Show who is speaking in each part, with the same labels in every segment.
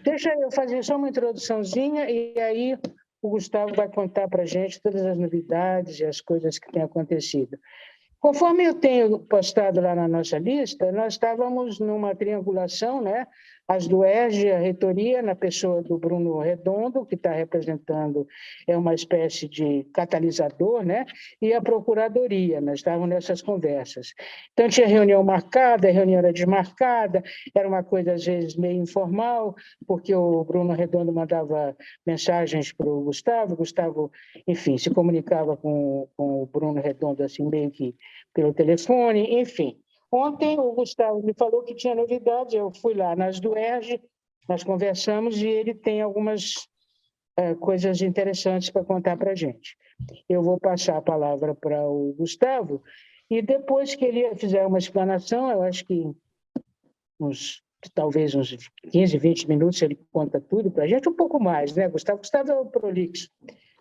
Speaker 1: Deixa eu fazer só uma introduçãozinha e aí o Gustavo vai contar para a gente todas as novidades e as coisas que têm acontecido. Conforme eu tenho postado lá na nossa lista, nós estávamos numa triangulação, né? As do ERJ, a reitoria, na pessoa do Bruno Redondo, que está representando, é uma espécie de catalisador, né? E a procuradoria, nós estávamos nessas conversas. Então, tinha reunião marcada, a reunião era desmarcada, era uma coisa, às vezes, meio informal, porque o Bruno Redondo mandava mensagens para o Gustavo, enfim, se comunicava com o Bruno Redondo, assim, meio que pelo telefone, enfim. Ontem o Gustavo me falou que tinha novidade, eu fui lá nas do ERJ, nós conversamos e ele tem algumas coisas interessantes para contar para a gente. Eu vou passar a palavra para o Gustavo e depois que ele fizer uma explanação, eu acho que talvez uns 15, 20 minutos ele conta tudo para a gente, um pouco mais, né, Gustavo? Gustavo é o prolixo.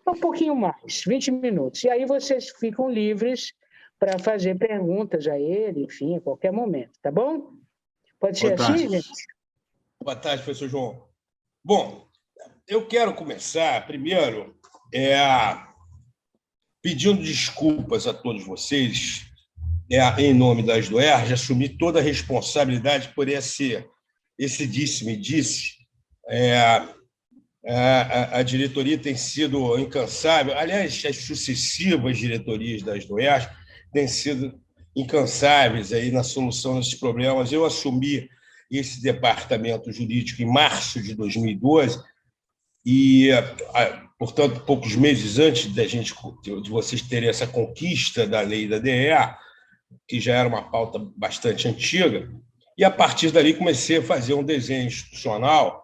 Speaker 1: Um pouquinho mais, 20 minutos. E aí vocês ficam livres para fazer perguntas a ele, enfim, a qualquer momento, tá bom? Pode ser assim, gente?
Speaker 2: Boa tarde, professor João. Bom, eu quero começar, primeiro, pedindo desculpas a todos vocês, em nome das do ERJ, assumir toda a responsabilidade por esse disse-me-disse. A diretoria tem sido incansável, aliás, as sucessivas diretorias das do ERJ têm sido incansáveis aí na solução desses problemas. Eu assumi esse departamento jurídico em março de 2012 e, portanto, poucos meses antes de vocês terem essa conquista da lei da DEA, que já era uma pauta bastante antiga, e a partir dali comecei a fazer um desenho institucional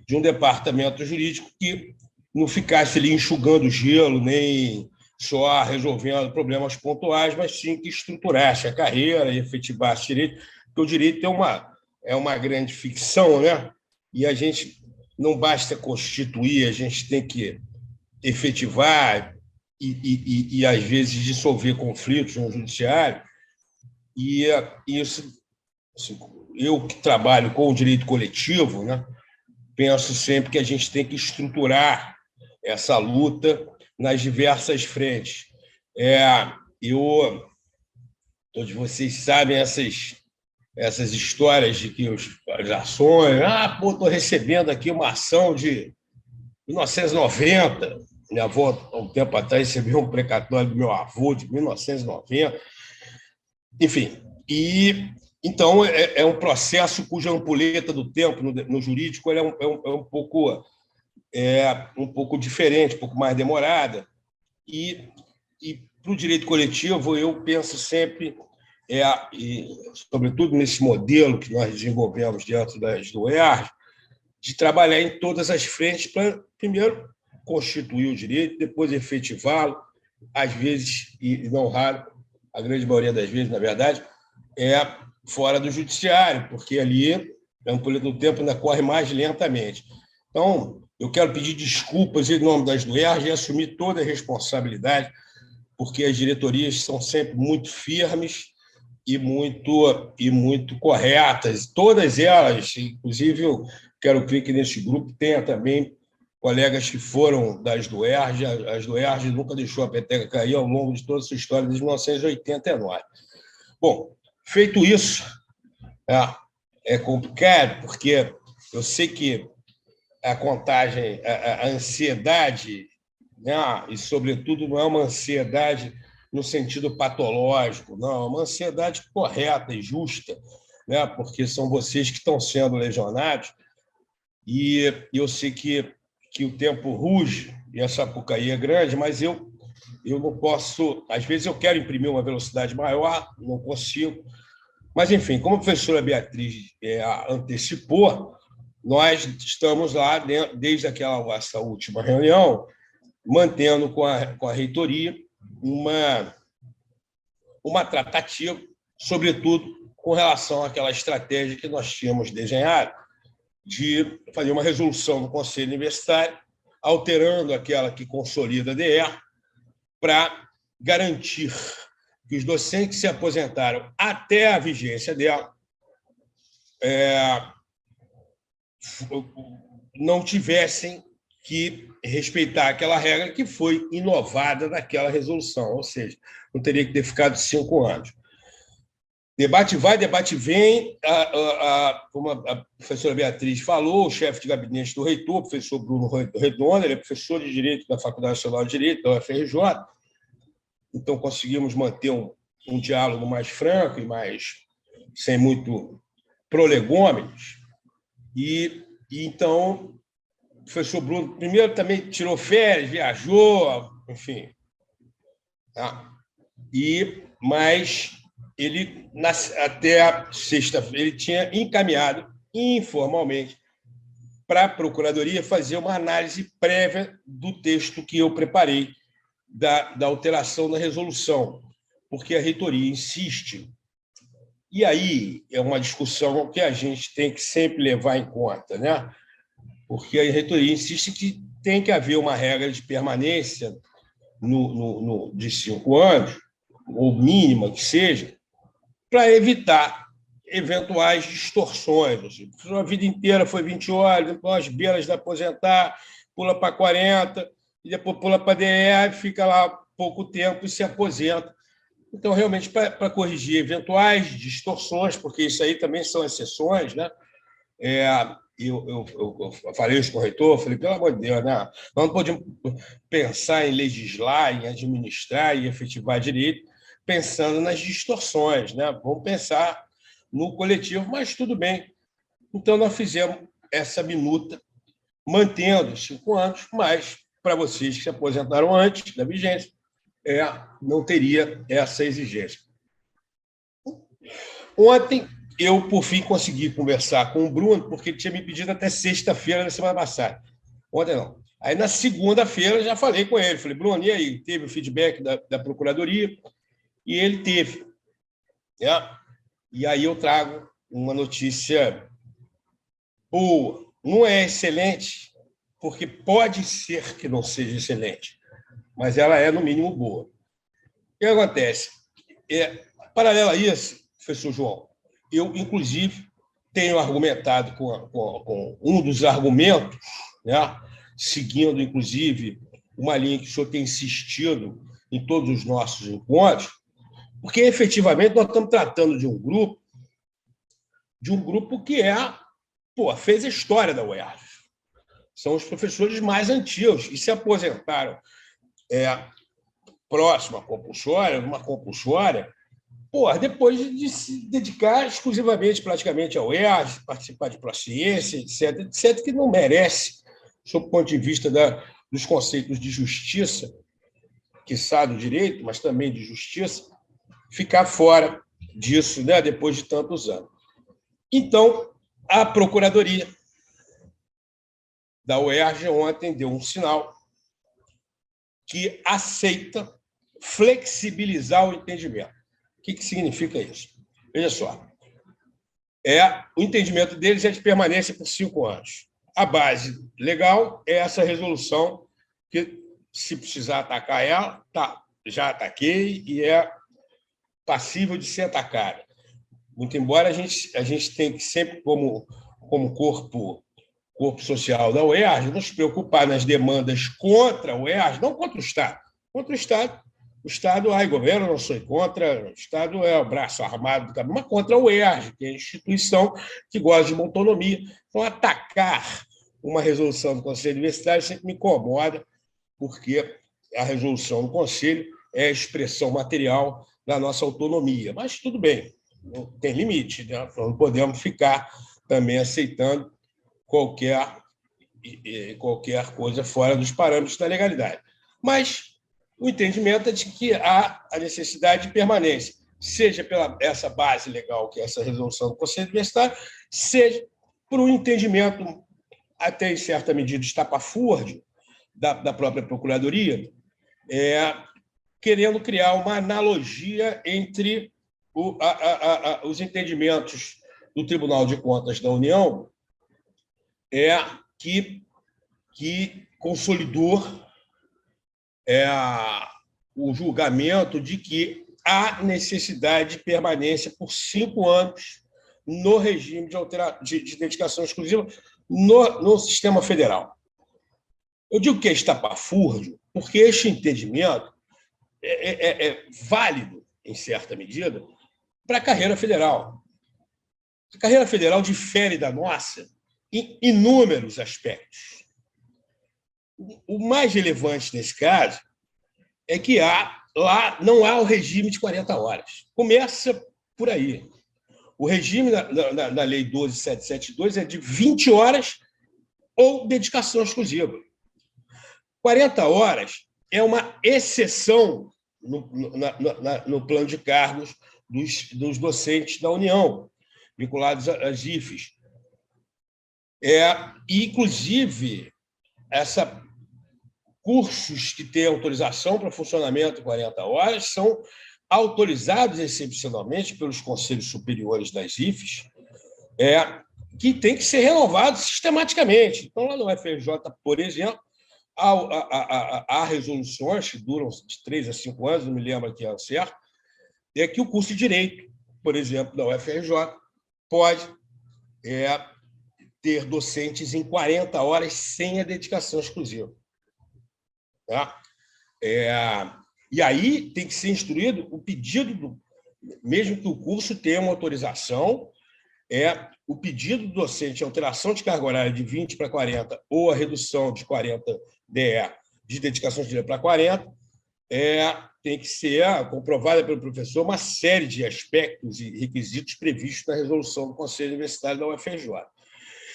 Speaker 2: de um departamento jurídico que não ficasse ali enxugando gelo, nem só resolvendo problemas pontuais, mas sim que estruturasse a carreira e efetivasse direito, porque o direito é uma grande ficção, né? E a gente não basta constituir, a gente tem que efetivar e às vezes, dissolver conflitos no judiciário. E isso, assim, eu que trabalho com o direito coletivo, né, penso sempre que a gente tem que estruturar essa luta nas diversas frentes. Todos vocês sabem essas histórias de que as ações... estou recebendo aqui uma ação de 1990. Minha avó, há um tempo atrás, recebeu um precatório do meu avô de 1990. Enfim, então é um processo cuja ampulheta do tempo no jurídico é um pouco diferente, um pouco mais demorada. E para o direito coletivo, eu penso sempre, sobretudo nesse modelo que nós desenvolvemos dentro do ERJ, de trabalhar em todas as frentes para, primeiro, constituir o direito, depois efetivá-lo, às vezes, e não raro, a grande maioria das vezes, na verdade, fora do judiciário, porque ali a ampulheta do tempo ainda corre mais lentamente. Então, eu quero pedir desculpas em nome das do ERJ e assumir toda a responsabilidade, porque as diretorias são sempre muito firmes e muito corretas. Todas elas, inclusive, eu quero crer que nesse grupo tenha também colegas que foram das do ERJ. As do ERJ nunca deixou a peteca cair ao longo de toda a sua história, desde 1989. Bom, feito isso, é complicado, porque eu sei que a contagem, a ansiedade, né, e, sobretudo, não é uma ansiedade no sentido patológico, não, é uma ansiedade correta e justa, né, porque são vocês que estão sendo lesionados, e eu sei que o tempo ruge, e essa Sapucaí é grande, mas eu não posso... Às vezes eu quero imprimir uma velocidade maior, não consigo. Mas, enfim, como a professora Beatriz antecipou, nós estamos lá, desde essa última reunião, mantendo com a reitoria uma tratativa, sobretudo com relação àquela estratégia que nós tínhamos desenhado de fazer uma resolução no Conselho Universitário, alterando aquela que consolida a DE, para garantir que os docentes que se aposentaram até a vigência dela não tivessem que respeitar aquela regra que foi inovada naquela resolução, ou seja, não teria que ter ficado 5 anos. Debate vai, debate vem. Como a professora Beatriz falou, o chefe de gabinete do reitor, o professor Bruno Redondo, ele é professor de Direito da Faculdade Nacional de Direito, da UFRJ, então conseguimos manter um diálogo mais franco e sem muito prolegômenos. E então, o professor Bruno, primeiro, também tirou férias, viajou, enfim. Mas ele, até a sexta-feira, ele tinha encaminhado informalmente para a Procuradoria fazer uma análise prévia do texto que eu preparei da alteração da resolução, porque a reitoria insiste. E aí é uma discussão que a gente tem que sempre levar em conta, né? Porque a reitoria insiste que tem que haver uma regra de permanência de 5 anos, ou mínima que seja, para evitar eventuais distorções. A vida inteira foi 20 horas, depois as beiras de aposentar, pula para 40, e depois pula para DE, fica lá pouco tempo e se aposenta. Então, realmente, para corrigir eventuais distorções, porque isso aí também são exceções, né? Eu falei isso com o reitor, falei, pelo amor de Deus, né? Nós não podemos pensar em legislar, em administrar e efetivar direito pensando nas distorções, né? Vamos pensar no coletivo, mas tudo bem. Então, nós fizemos essa minuta, mantendo 5 anos, mas para vocês que se aposentaram antes da vigência, não teria essa exigência. Ontem, eu, por fim, consegui conversar com o Bruno, porque ele tinha me pedido até sexta-feira da semana passada. Ontem não. Aí, na segunda-feira, já falei com ele. Falei, Bruno, e aí? Teve o feedback da Procuradoria? E ele teve. Né? E aí eu trago uma notícia boa. Não é excelente, porque pode ser que não seja excelente, mas ela é, no mínimo, boa. O que acontece? Paralelo a isso, professor João, eu, inclusive, tenho argumentado com um dos argumentos, né, seguindo, inclusive, uma linha que o senhor tem insistido em todos os nossos encontros, porque, efetivamente, nós estamos tratando de um grupo que fez a história da UERJ. São os professores mais antigos e se aposentaram próximo à compulsória, numa compulsória, depois de se dedicar exclusivamente, praticamente, ao UERJ, participar de Prociência, etc., que não merece, sob o ponto de vista dos conceitos de justiça, quiçá do direito, mas também de justiça, ficar fora disso, né, depois de tantos anos. Então, a Procuradoria da UERJ ontem deu um sinal que aceita flexibilizar o entendimento. O que significa isso? Veja só. O entendimento deles é de permanência por 5 anos. A base legal é essa resolução que, se precisar atacar ela, já ataquei e é passível de ser atacada. Muito embora a gente tenha que sempre, como corpo social da UERJ, nos preocupar nas demandas contra a UERJ, não contra o Estado. Contra o Estado, governo, não sou contra, o Estado é o braço armado do caminho, mas contra a UERJ, que é a instituição que gosta de uma autonomia. Então, atacar uma resolução do Conselho Universitário sempre me incomoda, porque a resolução do Conselho é a expressão material da nossa autonomia. Mas tudo bem, tem limite, né? Não podemos ficar também aceitando qualquer coisa fora dos parâmetros da legalidade. Mas o entendimento é de que há a necessidade de permanência, seja pela essa base legal, que é essa resolução do Conselho Universitário, seja por um entendimento, até em certa medida, estapafúrdio da própria Procuradoria, querendo criar uma analogia entre os entendimentos do Tribunal de Contas da União, que consolidou o julgamento de que há necessidade de permanência por 5 anos no regime de dedicação exclusiva, no sistema federal. Eu digo que é estapafúrdio porque este entendimento é válido, em certa medida, para a carreira federal. A carreira federal difere da nossa em inúmeros aspectos. O mais relevante nesse caso é que lá não há o regime de 40 horas. Começa por aí. O regime da Lei 12.772 é de 20 horas ou dedicação exclusiva. 40 horas é uma exceção no plano de cargos dos docentes da União, vinculados às IFES. Inclusive, cursos que têm autorização para funcionamento em 40 horas são autorizados excepcionalmente pelos conselhos superiores das IFES, que tem que ser renovados sistematicamente. Então, lá no FRJ, por exemplo, há resoluções que duram de 3 a 5 anos, não me lembro aqui ao certo, que o curso de Direito, por exemplo, da UFRJ, pode ter docentes em 40 horas sem a dedicação exclusiva. Tá? E aí tem que ser instruído o pedido, mesmo que o curso tenha uma autorização, o pedido do docente, a alteração de carga horária de 20 para 40 ou a redução de 40 DE de dedicação exclusiva para 40, tem que ser comprovada pelo professor uma série de aspectos e requisitos previstos na resolução do Conselho Universitário da UFRJ.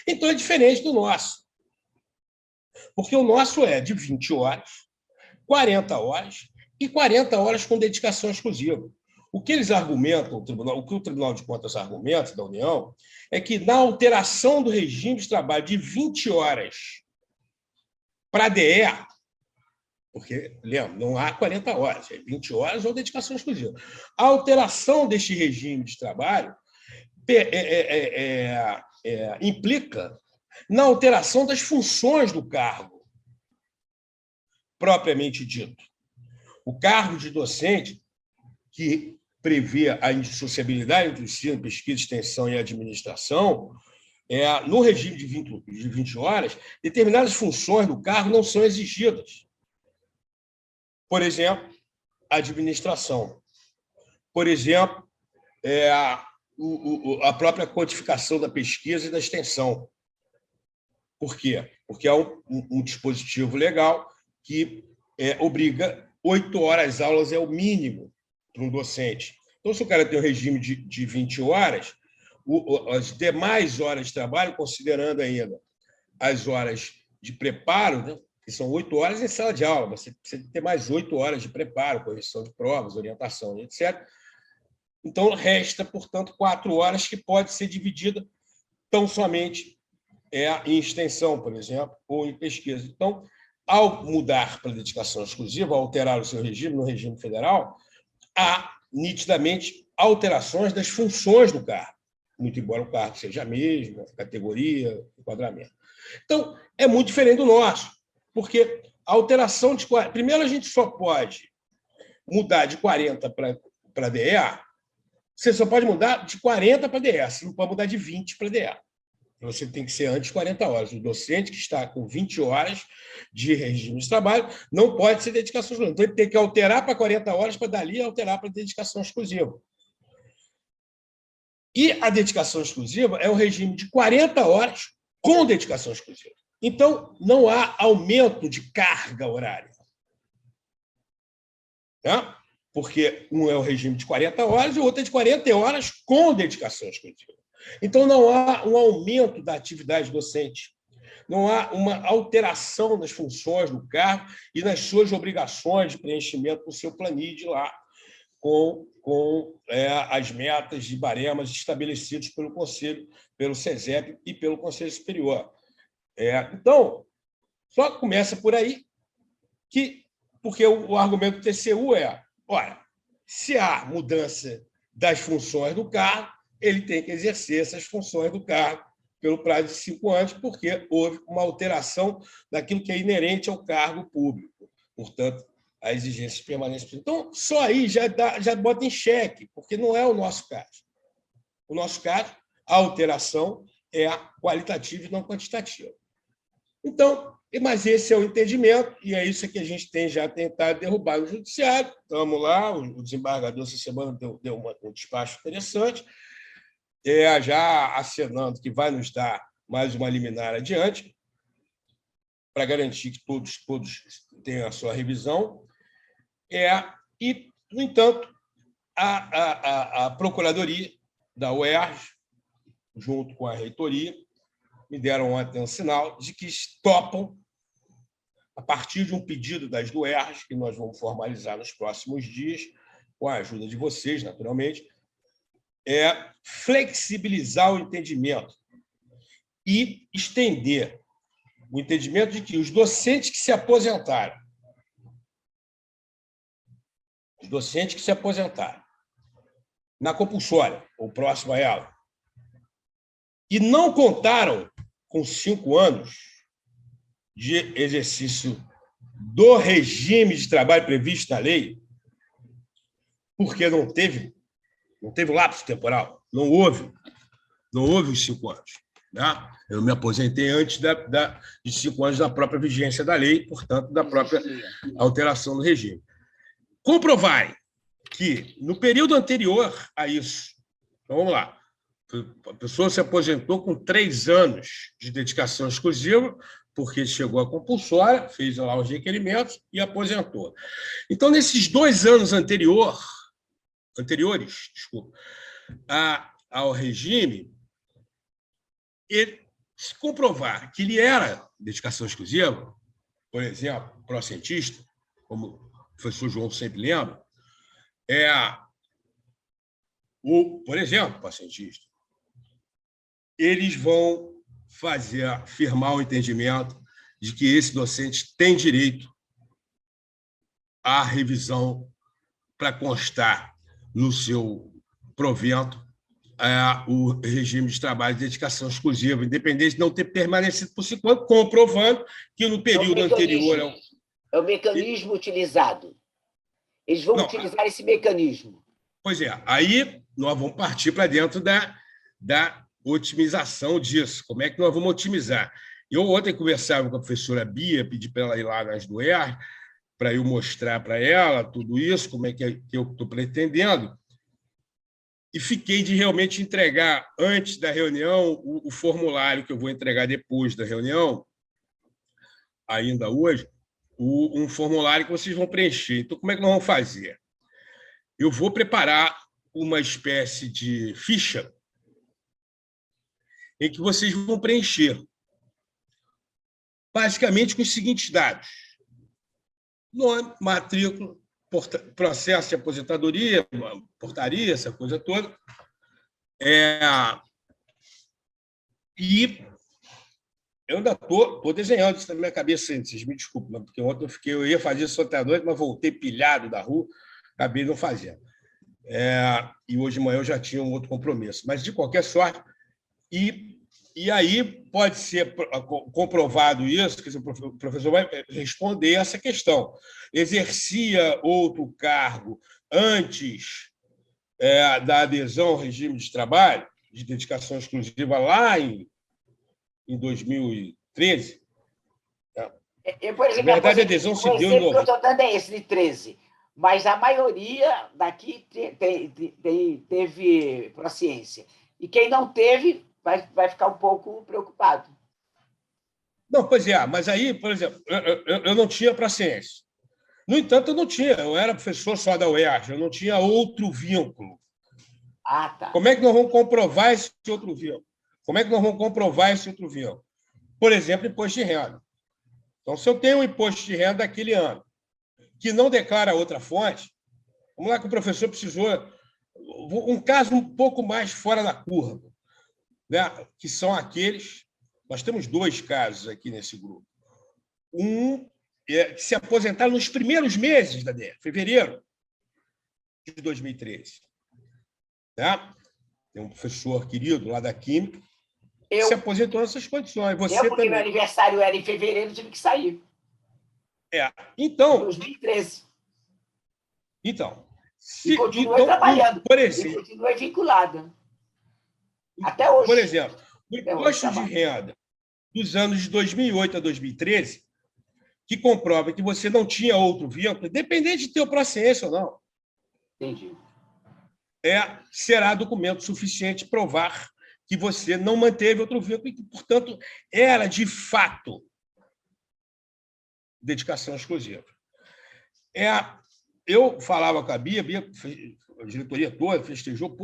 Speaker 2: Então, é diferente do nosso, porque o nosso é de 20 horas, 40 horas e 40 horas com dedicação exclusiva. O que eles argumentam, o que o Tribunal de Contas argumenta da União, é que na alteração do regime de trabalho de 20 horas para DE, porque, lembra, não há 40 horas, é 20 horas ou dedicação exclusiva. A alteração deste regime de trabalho implica na alteração das funções do cargo, propriamente dito. O cargo de docente, que prevê a indissociabilidade entre ensino, pesquisa, extensão e administração, no regime de 20 horas, determinadas funções do cargo não são exigidas. Por exemplo, a administração. Por exemplo, a própria codificação da pesquisa e da extensão. Por quê? Porque é um dispositivo legal que obriga 8 horas aulas é o mínimo para um docente. Então, se o cara tem um regime de 20 horas, as demais horas de trabalho, considerando ainda as horas de preparo, né, que são 8 horas em sala de aula, você precisa ter mais 8 horas de preparo, correção de provas, orientação, etc. Então, resta, portanto, 4 horas que pode ser dividida tão somente em extensão, por exemplo, ou em pesquisa. Então, ao mudar para a dedicação exclusiva, ao alterar o seu regime no regime federal, há nitidamente alterações das funções do cargo, muito embora o cargo seja a mesma, categoria, enquadramento. Então, é muito diferente do nosso, porque a alteração de... Primeiro, a gente só pode mudar de 40 para DE, você só pode mudar de 40 para DE, você não pode mudar de 20 para DE. Você tem que ser antes de 40 horas. O docente que está com 20 horas de regime de trabalho não pode ser dedicação exclusiva. Então, ele tem que alterar para 40 horas para dali alterar para dedicação exclusiva. E a dedicação exclusiva é um regime de 40 horas com dedicação exclusiva. Então, não há aumento de carga horária. Né? Porque um é o regime de 40 horas e o outro é de 40 horas com dedicação exclusiva. Então, não há um aumento da atividade docente, não há uma alteração das funções do cargo e nas suas obrigações de preenchimento do seu planilho lá, com as metas e baremas estabelecidos pelo Conselho, pelo SESEP e pelo Conselho Superior. Então, só começa por aí, porque o argumento do TCU olha, se há mudança das funções do cargo, ele tem que exercer essas funções do cargo pelo prazo de 5 anos, porque houve uma alteração daquilo que é inerente ao cargo público. Portanto, a exigência de permanência. Então, só aí já bota em xeque, porque não é o nosso caso. O nosso caso, a alteração é qualitativo e não quantitativo. Então, mas esse é o entendimento, e é isso que a gente tem já tentado derrubar no judiciário. Estamos lá, o desembargador essa semana deu um despacho interessante, já acenando que vai nos dar mais uma liminar adiante, para garantir que todos tenham a sua revisão. E, no entanto, a Procuradoria da UERJ, junto com a reitoria, me deram ontem um sinal de que topam, a partir de um pedido das UERJ, que nós vamos formalizar nos próximos dias, com a ajuda de vocês, naturalmente, flexibilizar o entendimento e estender o entendimento de que os docentes que se aposentaram, na compulsória, ou próximo a ela, e não contaram com 5 anos de exercício do regime de trabalho previsto na lei, porque não teve lapso temporal, não houve os 5 anos. Né? Eu me aposentei antes de 5 anos da própria vigência da lei, portanto, da própria alteração do regime. Comprovarem que, no período anterior a isso, então vamos lá, a pessoa se aposentou com 3 anos de dedicação exclusiva, porque chegou à compulsória, fez lá os requerimentos e aposentou. Então, nesses 2 anos anteriores, ao regime, se comprovar que ele era dedicação exclusiva, por exemplo, pró-cientista, como o professor João sempre lembra, por exemplo, pró-cientista, eles vão firmar o entendimento de que esse docente tem direito à revisão para constar no seu provento o regime de trabalho de dedicação exclusiva, independente de não ter permanecido por 5 anos, comprovando que no período anterior...
Speaker 3: É o mecanismo utilizado. Eles vão utilizar esse mecanismo.
Speaker 2: Pois é. Aí nós vamos partir para dentro da otimização disso. Como é que nós vamos otimizar? Eu ontem conversava com a professora Bia, pedi para ela ir lá nas do ER, para eu mostrar para ela tudo isso, como é que eu estou pretendendo, e fiquei de realmente entregar, antes da reunião, o formulário que eu vou entregar depois da reunião, ainda hoje, um formulário que vocês vão preencher. Então, como é que nós vamos fazer? Eu vou preparar uma espécie de ficha em que vocês vão preencher, basicamente com os seguintes dados: nome, matrícula, processo de aposentadoria, portaria, essa coisa toda. E eu ainda estou desenhando isso na minha cabeça, vocês me desculpem, porque ontem eu ia fazer isso ontem à noite, mas voltei pilhado da rua, acabei não fazendo. E hoje de manhã eu já tinha um outro compromisso. Mas, de qualquer sorte, e aí pode ser comprovado isso, que o professor vai responder essa questão. Exercia outro cargo antes da adesão ao regime de trabalho, de dedicação exclusiva, lá em 2013?
Speaker 3: Por exemplo,
Speaker 2: na verdade, a adesão se deu em
Speaker 3: novembro. O que eu estou dando é esse de 13, mas a maioria daqui teve proficiência. E quem não teve vai ficar um pouco preocupado.
Speaker 2: Não, pois é, mas aí, por exemplo, eu não tinha proficiência. No entanto, eu era professor só da UERJ, eu não tinha outro vínculo.
Speaker 3: Tá.
Speaker 2: Como é que nós vamos comprovar esse outro vínculo? Por exemplo, imposto de renda. Então, se eu tenho um imposto de renda daquele ano, que não declara outra fonte, vamos lá que o professor precisou... Um caso um pouco mais fora da curva, né? Que são aqueles... Nós temos 2 casos aqui nesse grupo. Um que se aposentaram nos primeiros meses da DER, fevereiro de 2013. Né? Tem um professor querido lá da Química que se aposentou nessas condições. Você
Speaker 3: porque
Speaker 2: também.
Speaker 3: Meu aniversário era em fevereiro, tive que sair.
Speaker 2: Então...
Speaker 3: 2013.
Speaker 2: Então...
Speaker 3: E continuei trabalhando.
Speaker 2: Por exemplo,
Speaker 3: e continuei vinculada. Até hoje.
Speaker 2: Por exemplo, o imposto de renda dos anos de 2008 a 2013, que comprova que você não tinha outro vínculo, independente de ter procedência ou não.
Speaker 3: Entendi.
Speaker 2: Será documento suficiente provar que você não manteve outro vínculo e que, portanto, era, de fato, dedicação exclusiva. Eu falava com a Bia, a diretoria toda festejou,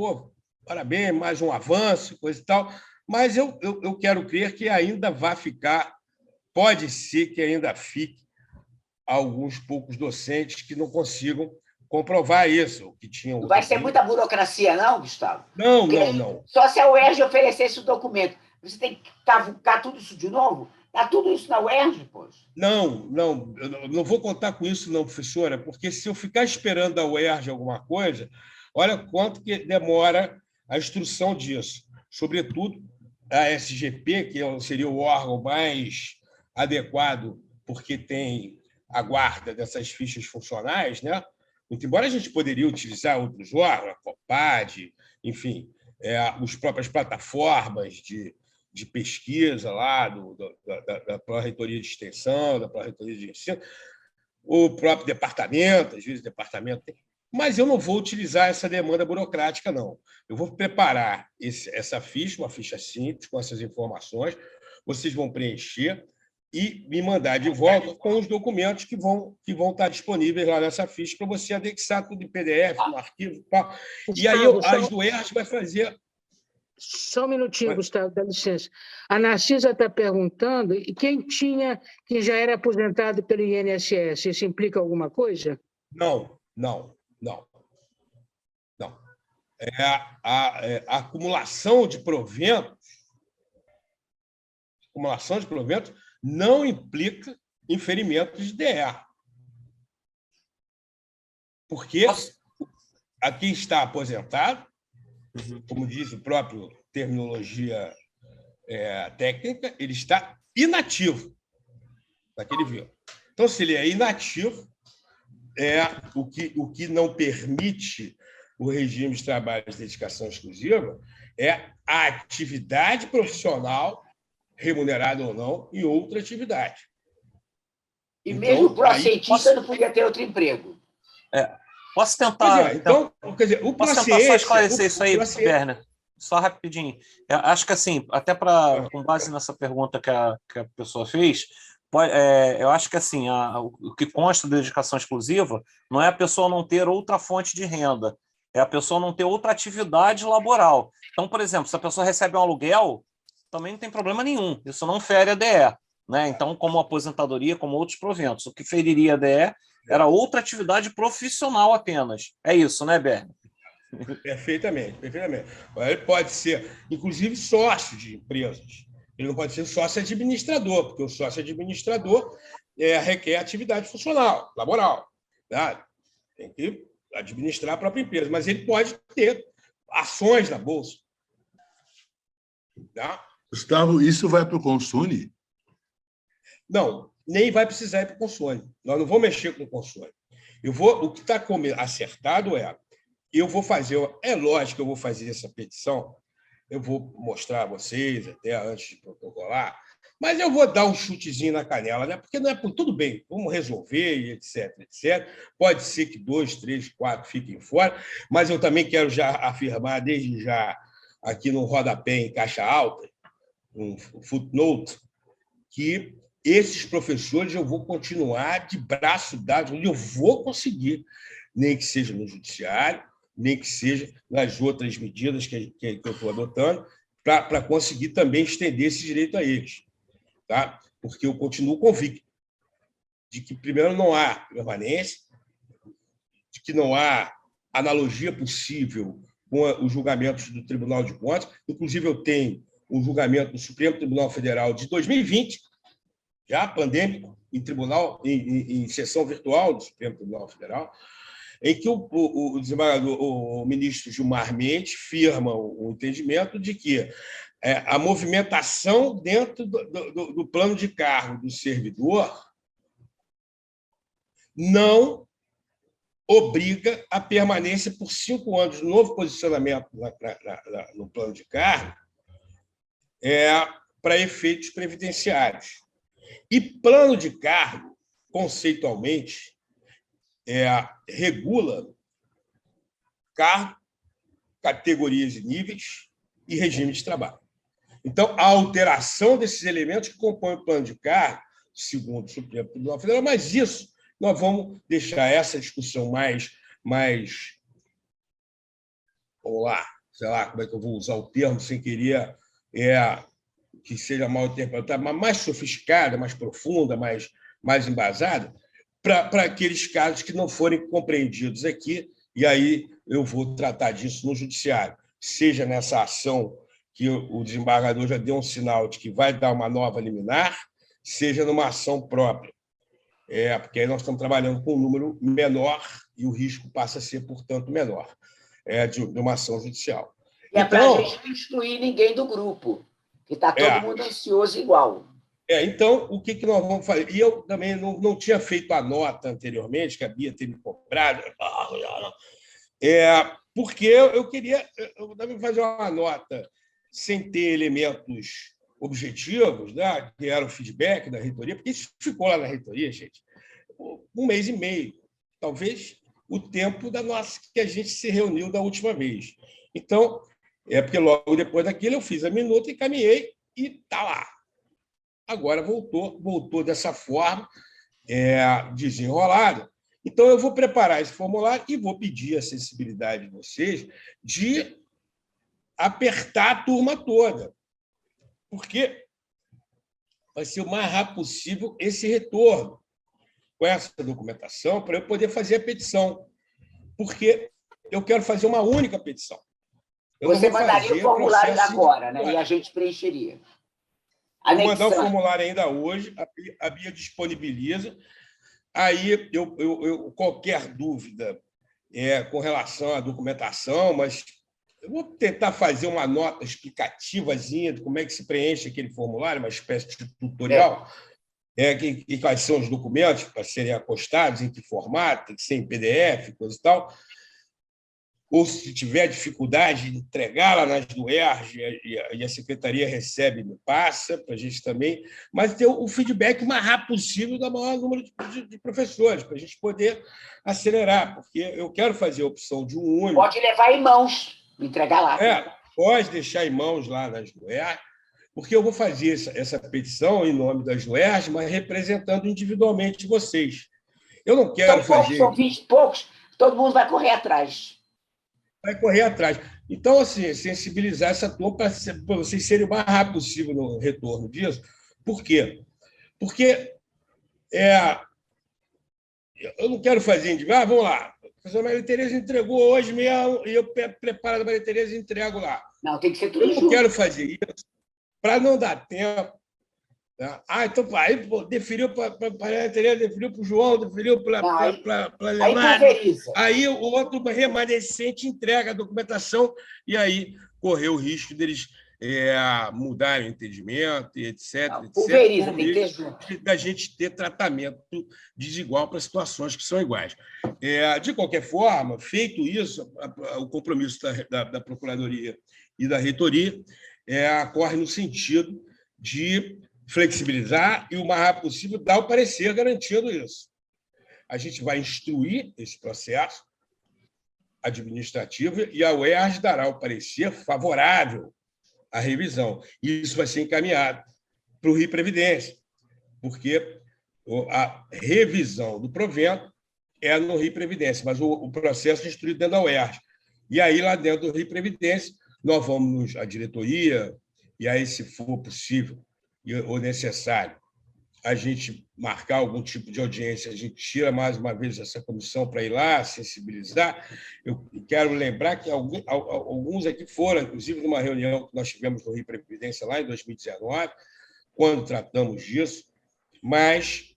Speaker 2: parabéns, mais um avanço, coisa e tal, mas eu quero crer que ainda vai ficar, pode ser que ainda fique alguns poucos docentes que não consigam comprovar isso. Que tinham
Speaker 3: não vai ser muita burocracia, não, Gustavo?
Speaker 2: Não, não.
Speaker 3: Só se a UERJ oferecesse o documento. Você tem que cavucar tudo isso de novo? Está tudo isso na UERJ, pois?
Speaker 2: Não, eu não vou contar com isso, não, professora, porque se eu ficar esperando a UERJ alguma coisa, olha quanto que demora a instrução disso. Sobretudo a SGP, que seria o órgão mais adequado, porque tem a guarda dessas fichas funcionais, né? Muito embora a gente poderia utilizar outros órgãos, a COPAD, enfim, as próprias plataformas de pesquisa lá da Pró-Reitoria de Extensão, da Pró-Reitoria de Ensino, o próprio departamento, às vezes o departamento tem. Mas eu não vou utilizar essa demanda burocrática, não. Eu vou preparar essa ficha, uma ficha simples, com essas informações, vocês vão preencher e me mandar de volta com os documentos que vão estar disponíveis lá nessa ficha para você anexar tudo em PDF, no arquivo e tal. E aí as do ERJ vai fazer...
Speaker 1: Só um minutinho, Gustavo, dá licença. A Narcisa está perguntando, e quem já era aposentado pelo INSS, isso implica alguma coisa?
Speaker 2: Não. A acumulação de proventos não implica inferimento de DE. Porque a quem está aposentado, como diz o próprio terminologia técnica, ele está inativo naquele vínculo. Então, se ele é inativo, o que não permite o regime de trabalho de dedicação exclusiva é a atividade profissional, remunerada ou não, em outra atividade.
Speaker 3: E então, mesmo para o cientista não podia ter outro emprego.
Speaker 4: Posso tentar...
Speaker 2: quer dizer,
Speaker 4: posso tentar só esclarecer isso aí, Berna? Só rapidinho. Eu acho que, assim, até com base nessa pergunta que a pessoa fez, eu acho que, assim, o que consta da dedicação exclusiva não é a pessoa não ter outra fonte de renda, é a pessoa não ter outra atividade laboral. Então, por exemplo, se a pessoa recebe um aluguel, também não tem problema nenhum. Isso não fere a DE. Né? Então, como aposentadoria, como outros proventos. O que feriria a DE era outra atividade profissional apenas. É isso, né, Berna?
Speaker 2: Perfeitamente. Ele pode ser, inclusive, sócio de empresas. Ele não pode ser sócio administrador, porque o sócio administrador requer atividade funcional, laboral. Tá? Tem que administrar a própria empresa, mas ele pode ter ações na Bolsa. Tá?
Speaker 5: Gustavo, isso vai para o Consune?
Speaker 2: Não, nem vai precisar ir para o Consune. Nós não vamos mexer com o Consune. O que está acertado eu vou fazer... É lógico que eu vou fazer essa petição, eu vou mostrar a vocês até antes de protocolar, mas eu vou dar um chutezinho na canela, né? Porque não é por tudo bem, vamos resolver, e etc. Pode ser que 2, 3, 4 fiquem fora, mas eu também quero já afirmar, desde já, aqui no rodapé em caixa alta, um footnote, que esses professores eu vou continuar de braço dado, onde eu vou conseguir, nem que seja no judiciário, nem que seja nas outras medidas que eu estou adotando, para conseguir também estender esse direito a eles. Tá? Porque eu continuo convicto de que, primeiro, não há permanência, de que não há analogia possível com os julgamentos do Tribunal de Contas. Inclusive, eu tenho um julgamento do Supremo Tribunal Federal de 2020, já pandêmico, em sessão virtual do Supremo Tribunal Federal, em que o desembargador, o ministro Gilmar Mendes firma o entendimento de que a movimentação dentro do plano de cargo do servidor não obriga a permanência por 5 anos no novo posicionamento no plano de cargo, para efeitos previdenciários. E plano de cargo, conceitualmente, regula cargo, categorias e níveis e regime de trabalho. Então, a alteração desses elementos que compõem o plano de cargo, segundo o Supremo Tribunal Federal, mas isso nós vamos deixar essa discussão mais vamos lá, sei lá como é que eu vou usar o termo sem querer que seja mal interpretada, mas mais sofisticada, mais profunda, mais embasada, para aqueles casos que não forem compreendidos aqui, e aí eu vou tratar disso no judiciário, seja nessa ação que o desembargador já deu um sinal de que vai dar uma nova liminar, seja numa ação própria. Porque aí nós estamos trabalhando com um número menor e o risco passa a ser, portanto, menor de uma ação judicial.
Speaker 3: E é para a gente não excluir ninguém do grupo, que está todo mundo ansioso igual.
Speaker 2: Então, o que nós vamos fazer? E eu também não tinha feito a nota anteriormente, que a Bia teve cobrado, porque eu queria também fazer uma nota sem ter elementos objetivos, né, que era o feedback da reitoria, porque isso ficou lá na reitoria, gente, 1 mês e meio, talvez o tempo que a gente se reuniu da última vez. Então, porque logo depois daquilo eu fiz a minuta e caminhei e está lá. Agora voltou dessa forma, desenrolada. Então, eu vou preparar esse formulário e vou pedir a sensibilidade de vocês de apertar a turma toda, porque vai ser o mais rápido possível esse retorno com essa documentação para eu poder fazer a petição, porque eu quero fazer uma única petição.
Speaker 3: Você mandaria o formulário agora, né? E a gente preencheria.
Speaker 2: Vou mandar o formulário ainda hoje, a Bia disponibiliza. Aí, qualquer dúvida com relação à documentação, mas eu vou tentar fazer uma nota explicativazinha de como é que se preenche aquele formulário, uma espécie de tutorial, e quais são os documentos para serem acostados, em que formato, tem que ser em PDF, coisa e tal. Ou, se tiver dificuldade de entregar lá nas UERJ, e a secretaria recebe, me passa, para a gente também, mas ter o feedback o mais rápido possível do maior número de professores, para a gente poder acelerar, porque eu quero fazer a opção de um único.
Speaker 3: Pode levar em mãos, entregar lá.
Speaker 2: Pode deixar em mãos lá nas UERJ, porque eu vou fazer essa petição em nome das UERJ, mas representando individualmente vocês. Eu não quero fazer...
Speaker 3: São 20 e poucos, todo mundo vai correr atrás.
Speaker 2: Vai correr atrás. Então, assim, sensibilizar essa turma para vocês serem o mais rápido possível no retorno disso. Por quê? Porque eu não quero fazer indivíduo. Vamos lá. A professora Maria Tereza entregou hoje mesmo e eu preparo a Maria Tereza e entrego lá.
Speaker 3: Não, tem que ser tudo junto.
Speaker 2: Eu não quero fazer isso para não dar tempo. Então, aí deferiu para a Maria Tereza, deferiu para o João, deferiu para a Leonardo. Aí o outro remanescente entrega a documentação e aí correu o risco deles mudarem o entendimento, etc.
Speaker 3: Pulveriza, tem que ter junto.
Speaker 2: Da gente ter tratamento desigual para situações que são iguais. De qualquer forma, feito isso, o compromisso da Procuradoria e da Reitoria corre no sentido de flexibilizar e, o mais rápido possível, dar o parecer garantindo isso. A gente vai instruir esse processo administrativo e a UERJ dará o parecer favorável à revisão. E isso vai ser encaminhado para o Rio Previdência, porque a revisão do provento é no Rio Previdência, mas o processo é instruído dentro da UERJ. E aí, lá dentro do Rio Previdência, nós vamos à diretoria, e aí, se for possível ou necessário, a gente marcar algum tipo de audiência, a gente tira mais uma vez essa comissão para ir lá, sensibilizar. Eu quero lembrar que alguns aqui foram, inclusive, numa reunião que nós tivemos no Rio Previdência lá em 2019, quando tratamos disso, mas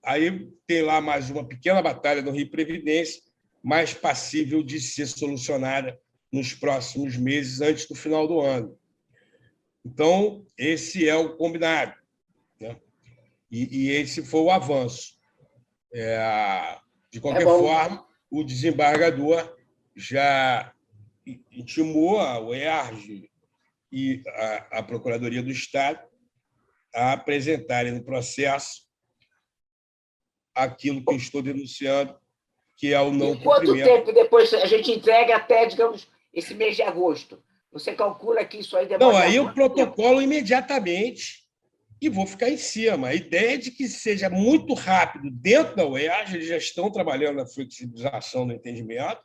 Speaker 2: aí tem lá mais uma pequena batalha no Rio Previdência, mais passível de ser solucionada nos próximos meses, antes do final do ano. Então, esse é o combinado, né? E esse foi o avanço. De qualquer forma, o desembargador já intimou a UERJ e a Procuradoria do Estado a apresentarem no processo aquilo que eu estou denunciando, que é o não
Speaker 3: e quanto
Speaker 2: cumprimento.
Speaker 3: tempo depois a gente entrega até, digamos, esse mês de agosto? Você calcula que isso aí demora...
Speaker 2: Não, aí eu protocolo imediatamente e vou ficar em cima. A ideia é de que seja muito rápido dentro da UERJ, eles já estão trabalhando na flexibilização do entendimento,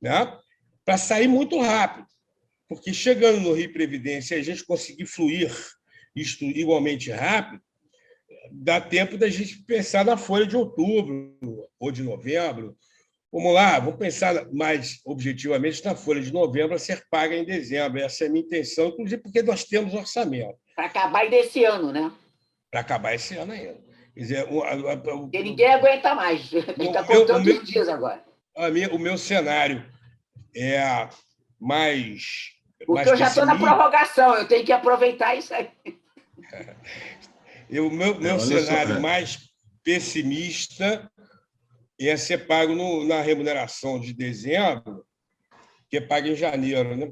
Speaker 2: né, para sair muito rápido. Porque chegando no Rio Previdência, a gente conseguir fluir isto igualmente rápido, dá tempo da gente pensar na folha de outubro ou de novembro. Vamos lá, vamos pensar mais objetivamente na folha de novembro a ser paga em dezembro. Essa é a minha intenção, inclusive porque nós temos orçamento.
Speaker 3: Para acabar desse ano, né?
Speaker 2: Para acabar esse ano ainda. Quer dizer,
Speaker 3: porque ninguém aguenta mais. Está contando os dias agora.
Speaker 2: O meu cenário é mais...
Speaker 3: Porque eu já estou na prorrogação, eu tenho que aproveitar isso aí.
Speaker 2: O meu cenário mais pessimista é ser pago na remuneração de dezembro, que é pago em janeiro, né?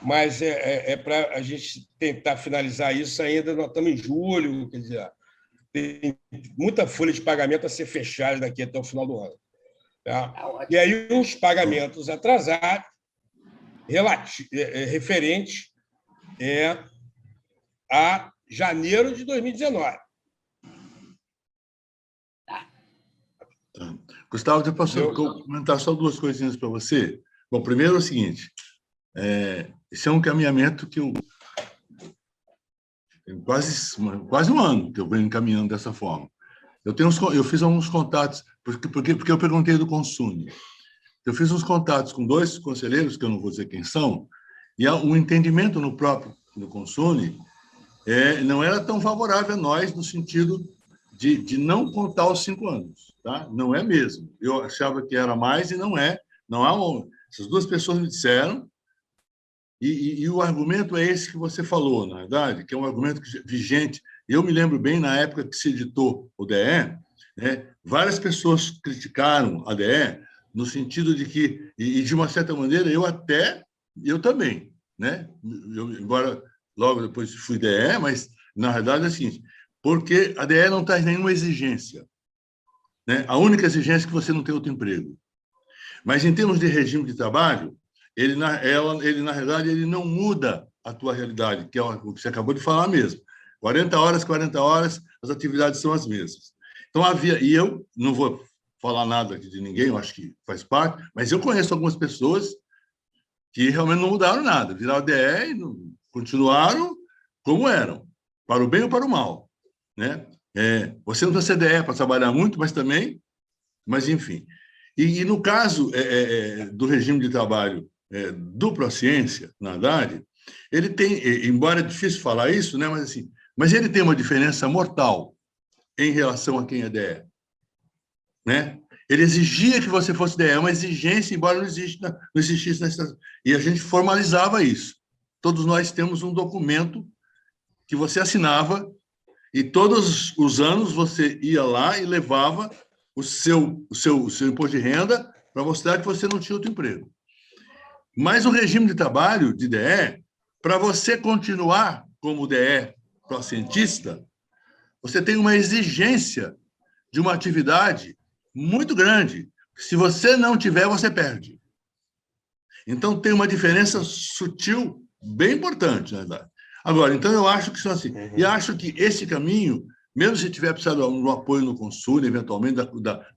Speaker 2: Mas é para a gente tentar finalizar isso ainda, nós estamos em julho, quer dizer, tem muita folha de pagamento a ser fechada daqui até o final do ano. Tá? E aí os pagamentos atrasados, referentes a janeiro de 2019.
Speaker 5: Gustavo, eu posso comentar só duas coisinhas para você? Bom, primeiro é o seguinte, esse é um caminhamento que eu quase um ano que eu venho encaminhando dessa forma. Eu fiz alguns contatos, porque eu perguntei do Consune. Eu fiz uns contatos com 2 conselheiros, que eu não vou dizer quem são, e o entendimento no Consune não era tão favorável a nós, no sentido de não contar os 5 anos. Tá? Não é mesmo. Eu achava que era mais e não é. Essas 2 pessoas me disseram, e o argumento é esse que você falou, na verdade, que é um argumento vigente. Eu me lembro bem, na época que se editou o DE, várias pessoas criticaram a DE, no sentido de que, e de uma certa maneira, eu também, né? Embora logo depois fui DE, mas, na verdade, é o seguinte, porque a DE não traz nenhuma exigência. Né? A única exigência é que você não tem outro emprego. Mas, em termos de regime de trabalho, ele na realidade, ele não muda a tua realidade, que é o que você acabou de falar mesmo. 40 horas, as atividades são as mesmas. Então, e eu não vou falar nada de ninguém, eu acho que faz parte, mas eu conheço algumas pessoas que realmente não mudaram nada, viraram DE e continuaram como eram, para o bem ou para o mal. Né? Você não precisa ser DE para trabalhar muito, mas enfim. E no caso do regime de trabalho do Prociência, na verdade, ele tem, embora é difícil falar isso, né, mas ele tem uma diferença mortal em relação a quem é DE. Né? Ele exigia que você fosse DE, uma exigência, embora não existisse na estação. E a gente formalizava isso. Todos nós temos um documento que você assinava e todos os anos você ia lá e levava o seu imposto de renda para mostrar que você não tinha outro emprego. Mas o regime de trabalho de DE, para você continuar como DE cientista, você tem uma exigência de uma atividade muito grande. Se você não tiver, você perde. Então, tem uma diferença sutil bem importante, na verdade. Agora, então, eu acho que são assim. E acho que esse caminho, mesmo se tiver precisado de um apoio no Consune, eventualmente,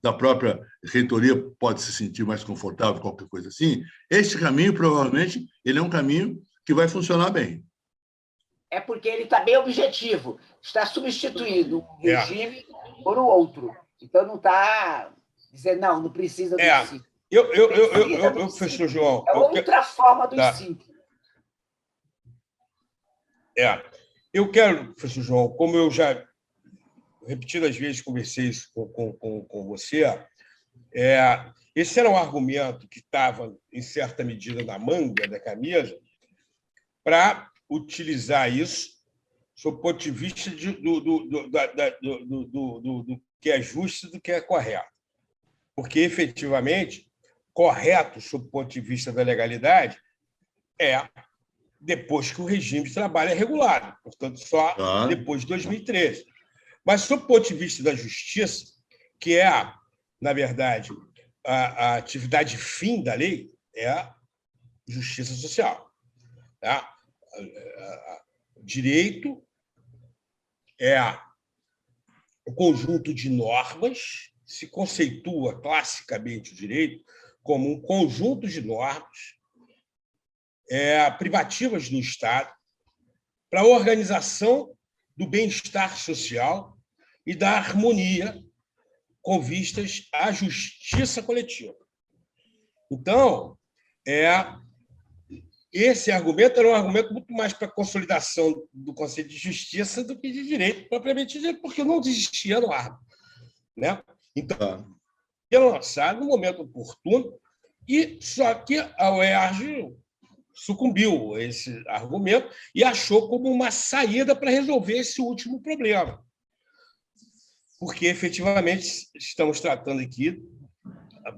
Speaker 5: da própria reitoria pode se sentir mais confortável, qualquer coisa assim, esse caminho, provavelmente, ele é um caminho que vai funcionar bem.
Speaker 3: É porque ele está bem objetivo. Está substituindo um regime por um outro. Então, não está dizendo, não precisa do SINC.
Speaker 2: Professor João...
Speaker 3: É outra forma do SINC.
Speaker 2: Eu quero, professor João, como eu já repetidas vezes conversei isso com você, esse era um argumento que estava, em certa medida, na manga da camisa para utilizar isso sob o ponto de vista do que é justo e do que é correto. Porque, efetivamente, correto, sob o ponto de vista da legalidade, depois que o regime de trabalho é regulado, portanto, só depois de 2013. Mas, sob o ponto de vista da justiça, que é, na verdade, a atividade fim da lei, é a justiça social. Tá? Direito é o conjunto de normas, se conceitua classicamente o direito como um conjunto de normas privativas do Estado para a organização do bem-estar social e da harmonia com vistas à justiça coletiva. Então, esse argumento era um argumento muito mais para a consolidação do conceito de justiça do que de direito, propriamente dito, porque não existia no ar. Né? Então, foi lançado no momento oportuno, e só que a UERJ sucumbiu a esse argumento e achou como uma saída para resolver esse último problema. Porque, efetivamente, estamos tratando aqui,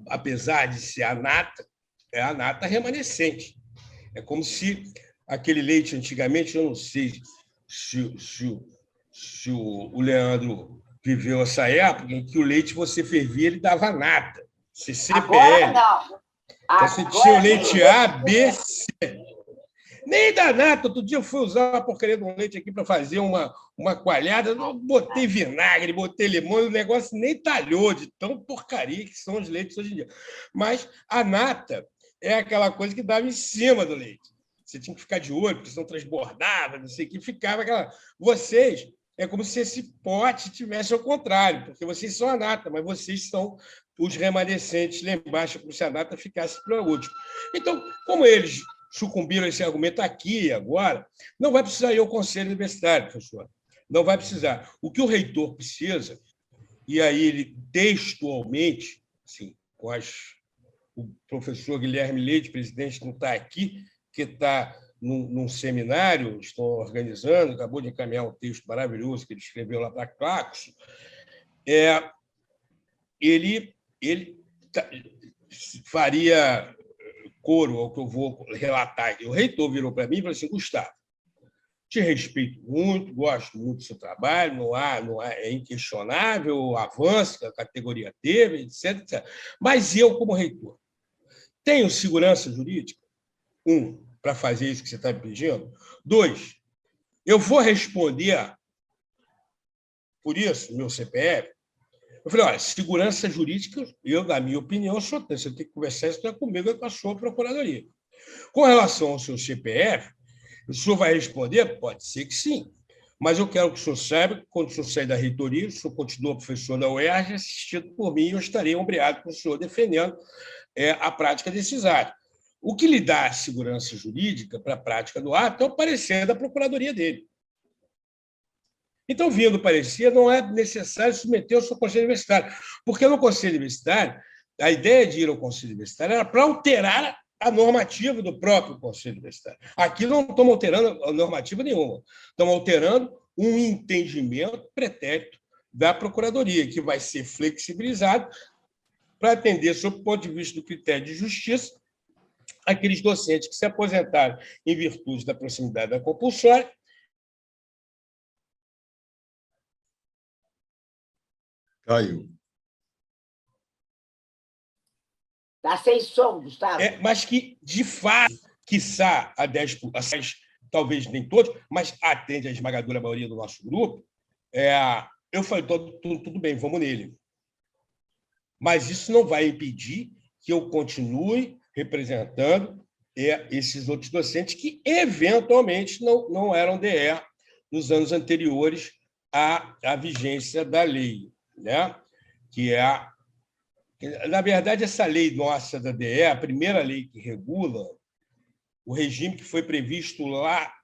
Speaker 2: apesar de ser a nata remanescente. É como se aquele leite, antigamente, eu não sei se o Leandro viveu essa época em que o leite você fervia, ele dava nata. CCPL.
Speaker 3: Agora não.
Speaker 2: Então, você tinha o leite A, B, C. Nem dá nata. Outro dia eu fui usar uma porcaria de um leite aqui para fazer uma coalhada. Botei vinagre, botei limão, e o negócio nem talhou de tão porcaria que são os leites hoje em dia. Mas a nata é aquela coisa que dava em cima do leite. Você tinha que ficar de olho, porque senão transbordava, não sei o que, ficava aquela... Vocês, é como se esse pote tivesse ao contrário, porque vocês são a nata, mas vocês são os remanescentes lá embaixo, como se a nata ficasse para o último. Então, como eles sucumbiram a esse argumento aqui e agora, não vai precisar ir ao Conselho Universitário, professor. Não vai precisar. O que o reitor precisa, e aí ele textualmente, assim, o professor Guilherme Leite, presidente, não está aqui, que está num seminário, estão organizando, acabou de encaminhar um texto maravilhoso que ele escreveu lá para a Claxo, ele faria coro ao que eu vou relatar aqui. O reitor virou para mim e falou assim: Gustavo, te respeito muito, gosto muito do seu trabalho, é inquestionável o avanço que a categoria teve, etc. Mas eu, como reitor, tenho segurança jurídica? Para fazer isso que você está me pedindo. 2, eu vou responder por isso, meu CPF? Eu falei, olha, segurança jurídica, eu, na minha opinião, só tenho. Você tem que conversar isso não é comigo, é com a sua procuradoria. Com relação ao seu CPF, o senhor vai responder? Pode ser que sim. Mas eu quero que o senhor saiba que, quando o senhor sair da reitoria, o senhor continua professor da UERJ, assistido por mim, e eu estarei obrigado com o senhor defendendo a prática desses atos. O que lhe dá segurança jurídica para a prática do ato é o parecer da procuradoria dele. Então, vindo o parecer, não é necessário submeter ao seu conselho universitário, porque no conselho universitário, a ideia de ir ao conselho universitário era para alterar a normativa do próprio conselho universitário. Aqui não estamos alterando a normativa nenhuma, estamos alterando um entendimento pretérito da procuradoria, que vai ser flexibilizado para atender, sob o ponto de vista do critério de justiça, aqueles docentes que se aposentaram em virtude da proximidade da compulsória.
Speaker 5: Caiu.
Speaker 3: Está sem som, Gustavo.
Speaker 2: Mas que, de fato, quiçá a 10%, talvez nem todos, mas atende a esmagadora maioria do nosso grupo, eu falei, tudo bem, vamos nele. Mas isso não vai impedir que eu continue representando esses outros docentes que, eventualmente, não eram DE nos anos anteriores à vigência da lei, né? Que na verdade, essa lei nossa da DE, a primeira lei que regula o regime que foi previsto lá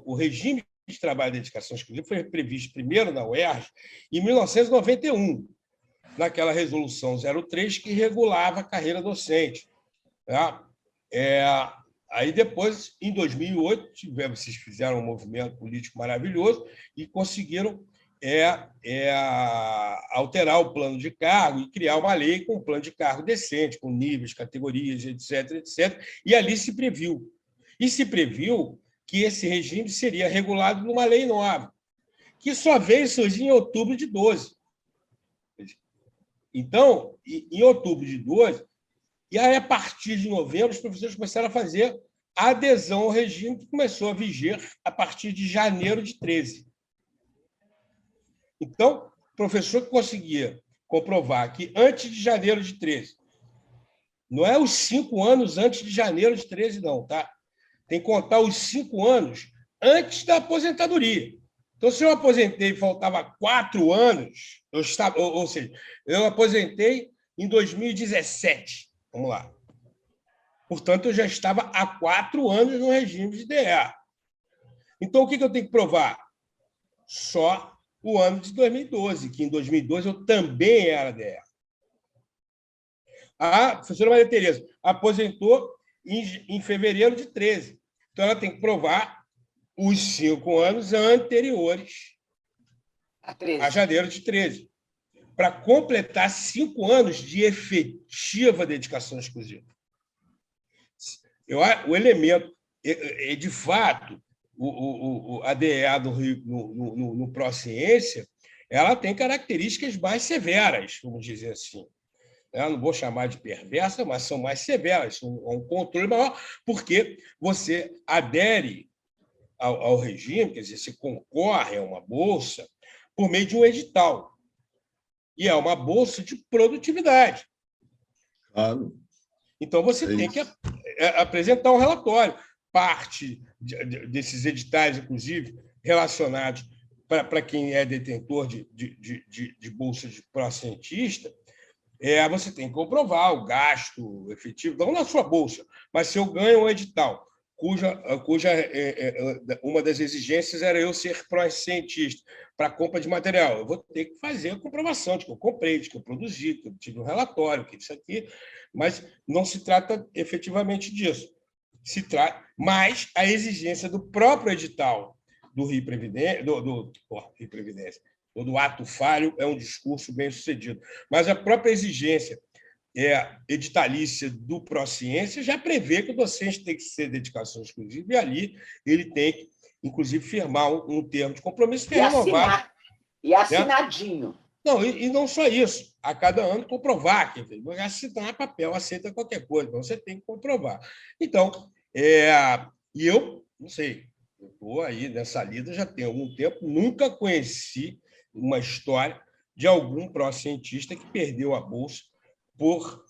Speaker 2: o regime de trabalho de dedicação exclusiva foi previsto primeiro na UERJ em 1991, naquela resolução 03 que regulava a carreira docente. Tá? Aí depois, em 2008, vocês fizeram um movimento político maravilhoso e conseguiram alterar o plano de cargo e criar uma lei com um plano de cargo decente, com níveis, categorias, etc., etc. E ali se previu E se previu que esse regime seria regulado numa lei nova, que só veio surgir em outubro de 12. Então, em outubro de 12, e aí, a partir de novembro, os professores começaram a fazer a adesão ao regime, que começou a viger a partir de janeiro de 13. Então, o professor que conseguia comprovar que antes de janeiro de 13, não é os 5 anos antes de janeiro de 13, não, tá? Tem que contar os 5 anos antes da aposentadoria. Então, se eu aposentei e faltava 4 anos, ou seja, eu aposentei em 2017, vamos lá. Portanto, eu já estava há 4 anos no regime de DEA. Então, o que eu tenho que provar? Só o ano de 2012, que em 2012 eu também era DEA. A professora Maria Tereza aposentou em fevereiro de 13. Então, ela tem que provar os 5 anos anteriores a janeiro de 13, para completar 5 anos de efetiva dedicação exclusiva. O elemento, de fato, a DEA do Rio, no Pró-Ciência, ela tem características mais severas, vamos dizer assim. Eu não vou chamar de perversa, mas são mais severas, um controle maior, porque você adere ao regime, quer dizer, você concorre a uma bolsa por meio de um edital. E é uma bolsa de produtividade.
Speaker 5: Claro.
Speaker 2: Então, você tem que apresentar um relatório. Parte desses editais, inclusive, relacionados para quem é detentor de bolsa de pró-cientista, você tem que comprovar o gasto efetivo, não na sua bolsa, mas se eu ganho um edital, cuja uma das exigências era eu ser pró-cientista para compra de material. Eu vou ter que fazer a comprovação de que eu comprei, de que eu produzi, que eu tive um relatório, que isso aqui, mas não se trata efetivamente disso. Se trata, mas a exigência do próprio edital do Rio Previdência, Rio Previdência, ou do ato falho, é um discurso bem sucedido. Mas a própria exigência editalícia do Pró-Ciência já prevê que o docente tem que ser dedicação exclusiva, e ali ele tem que, inclusive, firmar um termo de compromisso que é renovado.
Speaker 3: E assinadinho.
Speaker 2: Né? Não, e não só isso. A cada ano comprovar, que assinar papel aceita qualquer coisa, então você tem que comprovar. Então, e eu, não sei, eu estou aí nessa lida já tem algum tempo, nunca conheci uma história de algum pró-cientista que perdeu a bolsa por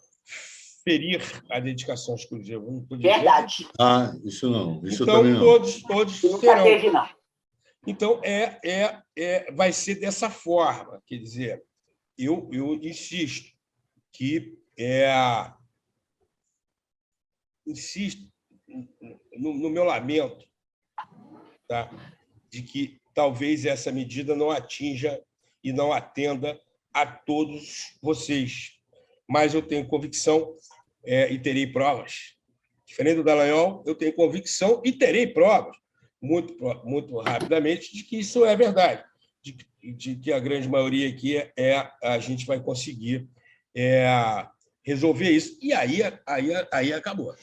Speaker 2: ferir a dedicação exclusiva.
Speaker 3: Verdade.
Speaker 5: Isso não. Isso
Speaker 2: então,
Speaker 5: também não.
Speaker 2: todos
Speaker 3: nunca teve, não.
Speaker 2: Então, vai ser dessa forma. Quer dizer, eu insisto que insisto no meu lamento, tá? De que talvez essa medida não atinja e não atenda a todos vocês. Mas eu tenho convicção e terei provas. Diferente do Dallagnol, eu tenho convicção e terei provas, muito rapidamente, de que isso é verdade, de que a grande maioria aqui a gente vai conseguir resolver isso. E aí acabou.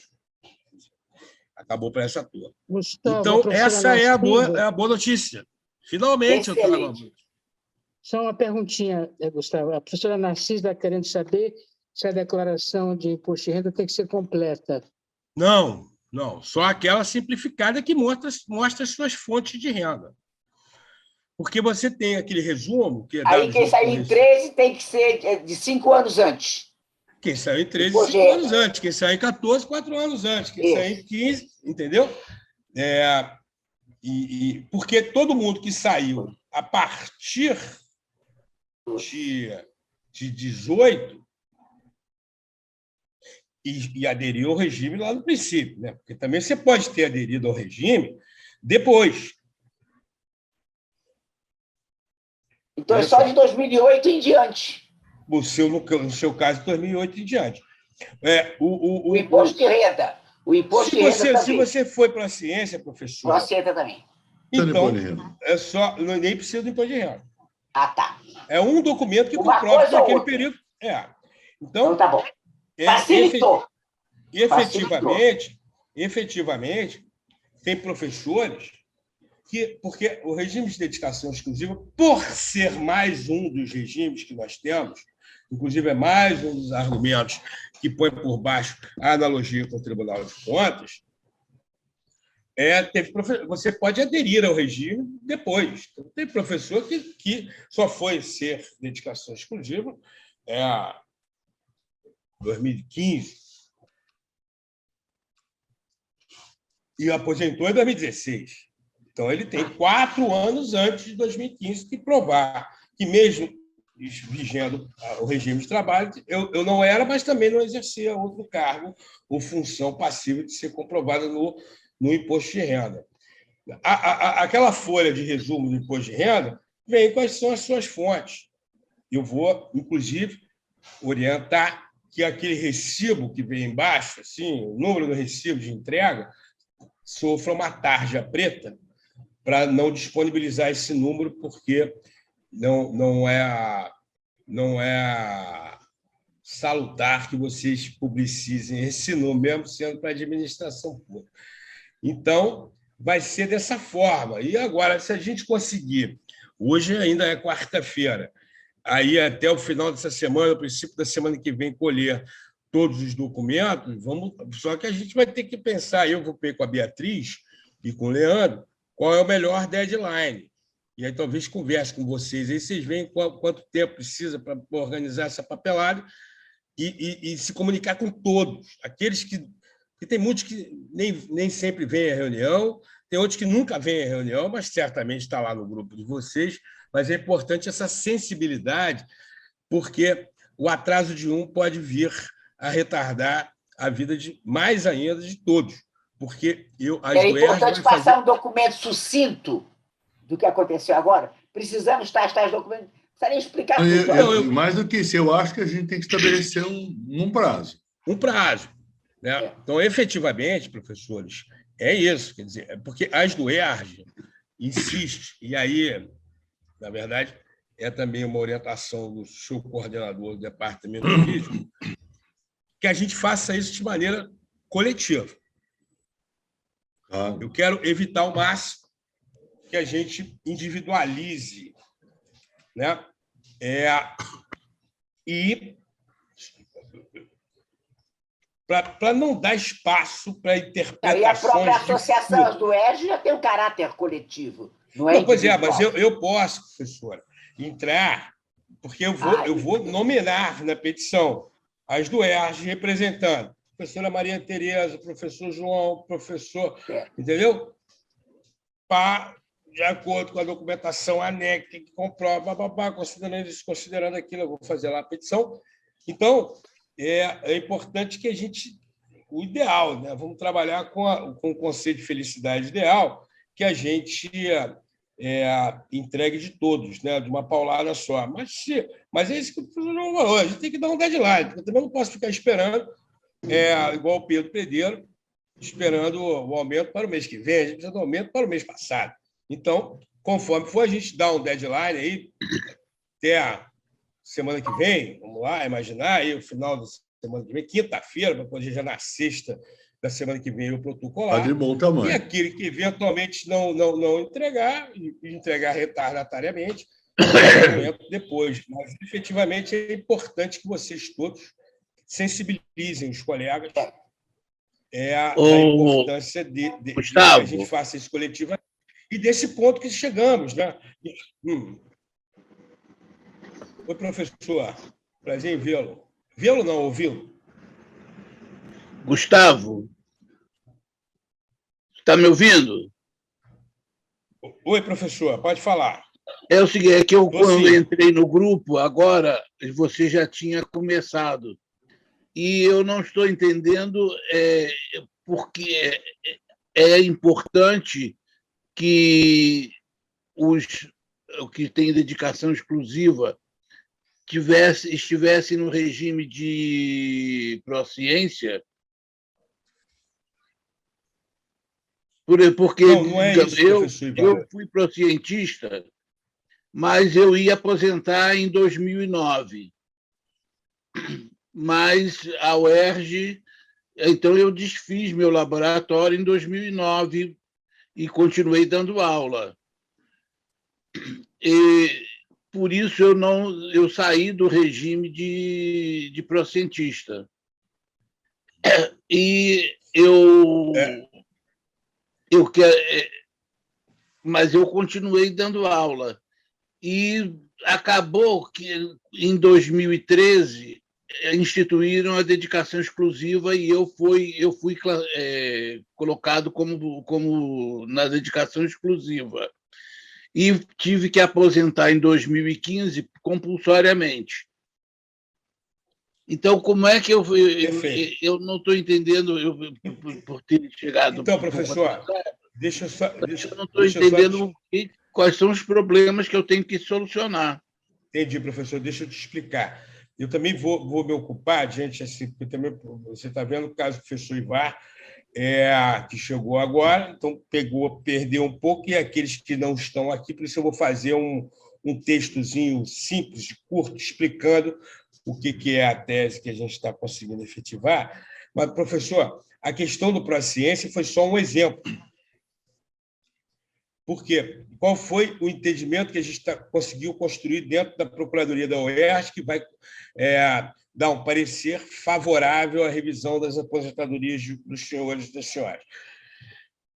Speaker 2: Acabou para essa turma. Então, essa é a boa notícia. Finalmente, eu trago a boa.
Speaker 1: Só uma perguntinha, Gustavo. A professora Narcisa está querendo saber se a declaração de imposto de renda tem que ser completa.
Speaker 2: Não. Só aquela simplificada que mostra as suas fontes de renda. Porque você tem aquele resumo...
Speaker 3: Aí quem saiu em 13 tem que ser de 5 anos antes.
Speaker 2: Quem saiu em 13, 5 anos antes. Quem saiu em 14, 4 anos antes. Quem saiu em 15, entendeu? Porque todo mundo que saiu a partir de 18 e aderiu ao regime lá no princípio, né? Porque também você pode ter aderido ao regime depois.
Speaker 3: Então, é só de 2008 em diante.
Speaker 2: No seu caso, de 2008 em diante.
Speaker 3: O imposto de renda. O imposto de renda também.
Speaker 2: Se você foi para a ciência, professor...
Speaker 3: Aceita também.
Speaker 2: Então, nem precisa do imposto de renda.
Speaker 3: Ah, tá.
Speaker 2: É um documento que comprova que naquele período... Então,
Speaker 3: tá bom. Facilitou.
Speaker 2: Efetivamente, tem professores porque o regime de dedicação exclusiva, por ser mais um dos regimes que nós temos, inclusive é mais um dos argumentos que põe por baixo a analogia com o Tribunal de Contas, você pode aderir ao regime depois. Então, tem professor que só foi ser dedicação exclusiva em 2015 e aposentou em 2016. Então, ele tem 4 anos antes de 2015 que provar que, mesmo vigendo o regime de trabalho, eu não era, mas também não exercia outro cargo ou função passiva de ser comprovada no imposto de renda. Aquela folha de resumo do imposto de renda vem quais são as suas fontes. Eu vou, inclusive, orientar que aquele recibo que vem embaixo, assim, o número do recibo de entrega, sofra uma tarja preta para não disponibilizar esse número, porque não é salutar que vocês publicizem esse número, mesmo sendo para a administração pública. Então, vai ser dessa forma. E agora, se a gente conseguir, hoje ainda é quarta-feira, aí até o final dessa semana, no princípio da semana que vem, colher todos os documentos, só que a gente vai ter que pensar, eu vou ver com a Beatriz e com o Leandro, qual é o melhor deadline. E aí talvez converse com vocês, aí vocês veem quanto tempo precisa para organizar essa papelada e se comunicar com todos. Aqueles que tem muitos que nem sempre vêm à reunião, tem outros que nunca vêm à reunião, mas certamente está lá no grupo de vocês, mas é importante essa sensibilidade, porque o atraso de um pode vir a retardar a vida mais ainda de todos. Porque
Speaker 3: é importante passar um documento sucinto do que aconteceu agora. Precisamos tais documentos. Precisaria explicar tudo.
Speaker 5: Mais do que isso, eu acho que a gente tem que estabelecer um prazo.
Speaker 2: Um prazo. Né? Então, efetivamente, professores, é isso. Quer dizer, porque as do ERJ insiste, e aí, na verdade, é também uma orientação do seu coordenador do departamento jurídico, que a gente faça isso de maneira coletiva. Eu quero evitar ao máximo que a gente individualize, né? E para não dar espaço para interpretações.
Speaker 3: E a própria associação do ERJ já tem um caráter coletivo. Não,
Speaker 2: pois é, mas eu posso, professora, entrar, porque eu vou nominar na petição as do ERJ representando a professora Maria Tereza, o professor João, professor, entendeu? De acordo com a documentação anexa que comprova, considerando aquilo, eu vou fazer lá a petição. Então, é importante que a gente... O ideal, né? Vamos trabalhar com o conceito de felicidade ideal, que a gente entregue de todos, né? De uma paulada só. Mas é isso que o professor não falou, a gente tem que dar um deadline, porque eu também não posso ficar esperando, igual o Pedro Predeiro, esperando o aumento para o mês que vem, a gente precisa do aumento para o mês passado. Então, conforme for, a gente dá um deadline aí, até a semana que vem, vamos lá, imaginar aí o final da semana que vem, quinta-feira, para poder já na sexta da semana que vem eu protocolar.
Speaker 5: De bom tamanho.
Speaker 2: E aquele que eventualmente não entregar, e entregar retardatariamente, depois. Mas, efetivamente, é importante que vocês todos sensibilizem os colegas a importância de que a gente faça isso coletivamente. E desse ponto que chegamos, né? Oi, professor. Prazer em vê-lo. Vê-lo não, ouvi-lo?
Speaker 6: Gustavo, está me ouvindo?
Speaker 2: Oi, professor, pode falar.
Speaker 6: É o seguinte, que quando entrei no grupo, agora você já tinha começado. E eu não estou entendendo porque é importante que os que têm dedicação exclusiva estivessem no regime de proficiência, porque
Speaker 2: não é isso,
Speaker 6: eu fui proficientista, mas eu ia aposentar em 2009. Mas a UERJ... Então, eu desfiz meu laboratório em 2009, e continuei dando aula. E, por isso, eu saí do regime de procentista. E mas eu continuei dando aula. E acabou que, em 2013, instituíram a dedicação exclusiva e eu fui colocado como na dedicação exclusiva. E tive que aposentar em 2015 compulsoriamente. Então, como é que eu não estou entendendo por ter chegado...
Speaker 2: Então, professor,
Speaker 6: eu não estou entendendo quais são os problemas que eu tenho que solucionar.
Speaker 2: Entendi, professor. Deixa eu te explicar. Eu também vou me ocupar, gente, assim, porque também você está vendo o caso do professor Ivar, que chegou agora, então perdeu um pouco, e aqueles que não estão aqui, por isso eu vou fazer um textozinho simples, curto, explicando o que é a tese que a gente está conseguindo efetivar. Mas, professor, a questão do Pró-Ciência foi só um exemplo. Por quê? Qual foi o entendimento que a gente conseguiu construir dentro da Procuradoria da UERJ, que vai dar um parecer favorável à revisão das aposentadorias dos senhores e das senhoras?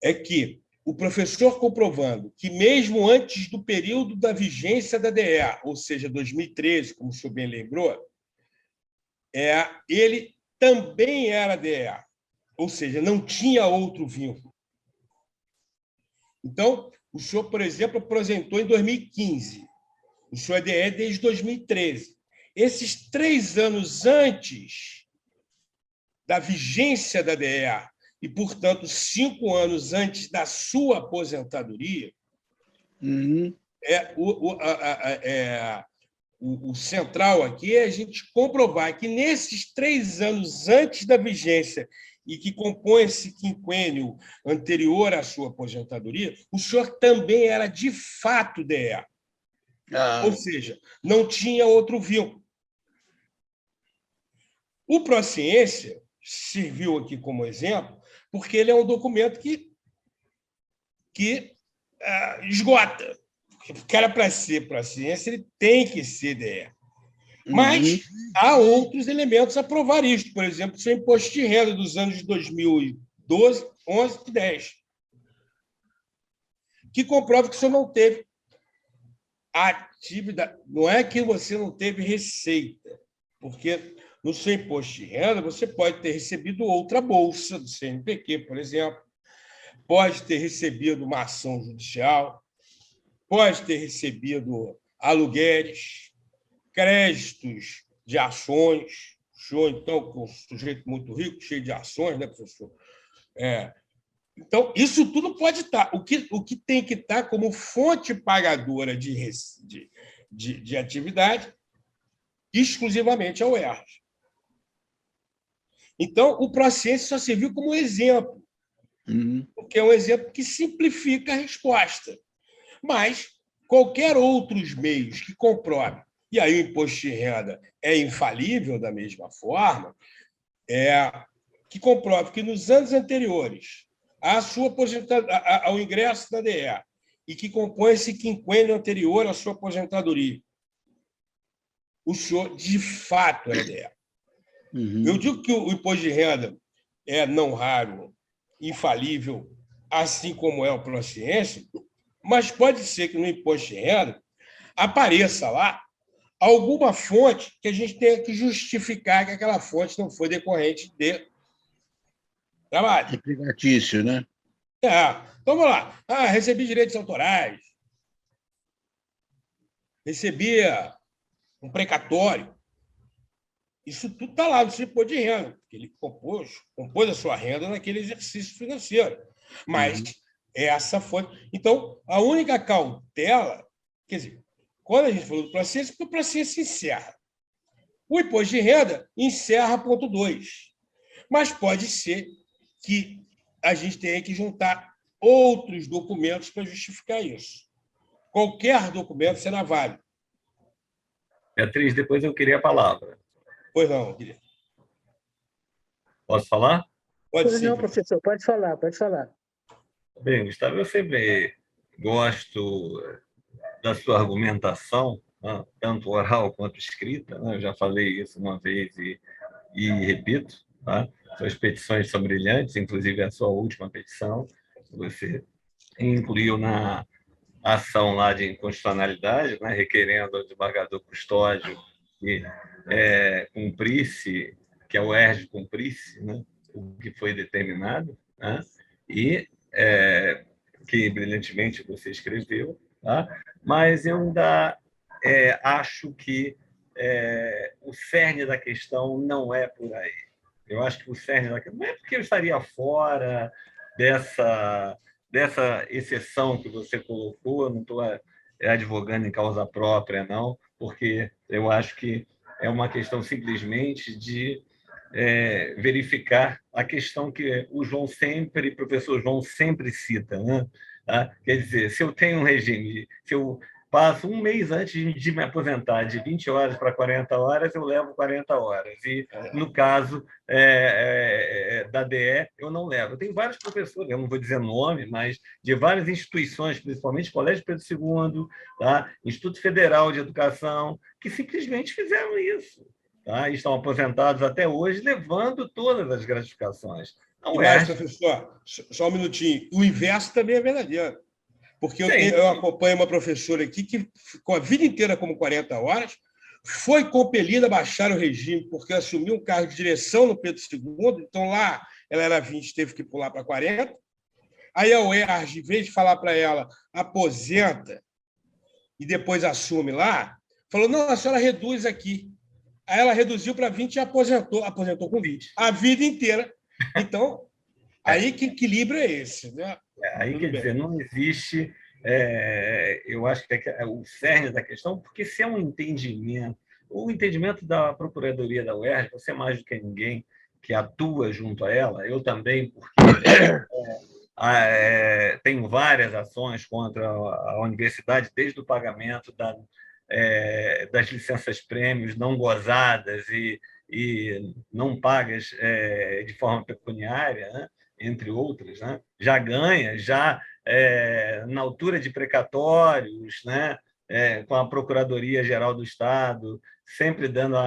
Speaker 2: É que o professor comprovando que, mesmo antes do período da vigência da DE, ou seja, 2013, como o senhor bem lembrou, ele também era DE, ou seja, não tinha outro vínculo. Então, o senhor, por exemplo, aposentou em 2015. O senhor é DE desde 2013. Esses 3 anos antes da vigência da DE e, portanto, 5 anos antes da sua aposentadoria, o central aqui é a gente comprovar que, nesses 3 anos antes da vigência e que compõe esse quinquênio anterior à sua aposentadoria, o senhor também era, de fato, DE. Ou seja, não tinha outro vínculo. O Pró-Ciência serviu aqui como exemplo porque ele é um documento que esgota. O cara, para ser Pró-Ciência, ele tem que ser DE. Mas há outros elementos a provar isso. Por exemplo, o seu imposto de renda dos anos de 2012, 11 e 10, que comprova que o senhor não teve atividade. Não é que você não teve receita, porque no seu imposto de renda você pode ter recebido outra bolsa do CNPq, por exemplo, pode ter recebido uma ação judicial, pode ter recebido aluguéis, créditos de ações. O senhor, então, com um sujeito muito rico, cheio de ações, né, professor? Então, isso tudo pode estar. O que tem que estar como fonte pagadora de atividade exclusivamente a UERJ. Então, o Pró-Ciência só serviu como exemplo, porque é um exemplo que simplifica a resposta. Mas qualquer outros meios que comprovem, e aí o imposto de renda é infalível da mesma forma, que comprove que nos anos anteriores ao ingresso da DE e que compõe esse quinquênio anterior à sua aposentadoria, o senhor, de fato, era DE. Eu digo que o imposto de renda é, não raro, infalível, assim como é o Pró-Ciência, mas pode ser que no imposto de renda apareça lá alguma fonte que a gente tenha que justificar que aquela fonte não foi decorrente de trabalho.
Speaker 6: Empregatício, né?
Speaker 2: Então, vamos lá. Recebi direitos autorais, recebia um precatório. Isso tudo está lá no seu imposto de renda, porque ele compôs a sua renda naquele exercício financeiro. Mas essa fonte... Então, a única cautela... Quer dizer, quando a gente falou do processo, o processo encerra. O imposto de renda encerra ponto 2. Mas pode ser que a gente tenha que juntar outros documentos para justificar isso. Qualquer documento será válido.
Speaker 7: Beatriz, depois eu queria a palavra.
Speaker 2: Pois não, Guilherme.
Speaker 7: Posso falar?
Speaker 2: Pode ser.
Speaker 1: Não, professor, pode falar, pode falar.
Speaker 7: Bem, Gustavo, eu sempre gosto da sua argumentação, né, tanto oral quanto escrita, né? Eu já falei isso uma vez e repito, tá? Suas petições são brilhantes, inclusive a sua última petição, você incluiu na ação lá de inconstitucionalidade, né, requerendo ao desembargador Custódio que cumprisse, que a UERJ cumprisse, né, o que foi determinado, né, e que brilhantemente você escreveu, tá? Mas eu ainda acho que o cerne da questão não é por aí. Eu acho que o cerne da questão não é porque eu estaria fora dessa exceção que você colocou, eu não estou advogando em causa própria, não, porque eu acho que é uma questão simplesmente de verificar a questão que o professor João sempre cita, né? Tá? Quer dizer, se eu tenho um regime, se eu passo um mês antes de me aposentar de 20 horas para 40 horas, eu levo 40 horas. E, no caso da DE, eu não levo. Eu tenho vários professores, eu não vou dizer nome, mas de várias instituições, principalmente Colégio Pedro II, tá? Instituto Federal de Educação, que simplesmente fizeram isso. Tá? E estão aposentados até hoje, levando todas as gratificações.
Speaker 2: Não e mais, professor, só um minutinho. O inverso também é verdadeiro. Porque eu acompanho uma professora aqui que ficou a vida inteira como 40 horas, foi compelida a baixar o regime porque assumiu um cargo de direção no Pedro II, então lá ela era 20, teve que pular para 40. Aí a UERJ, em vez de falar para ela, aposenta e depois assume lá, falou, não, a senhora reduz aqui. Aí ela reduziu para 20 e aposentou com 20. A vida inteira. Então, aí que equilíbrio é esse, né?
Speaker 7: Aí, quer dizer, não existe, eu acho que é o cerne da questão, porque se é um entendimento, o entendimento da Procuradoria da UERJ, você mais do que ninguém que atua junto a ela, eu também, porque tenho várias ações contra a universidade, desde o pagamento das licenças prêmios não gozadas e não pagas de forma pecuniária, né? Entre outras, né? Já ganha, na altura de precatórios, né? Com a Procuradoria-Geral do Estado, sempre dando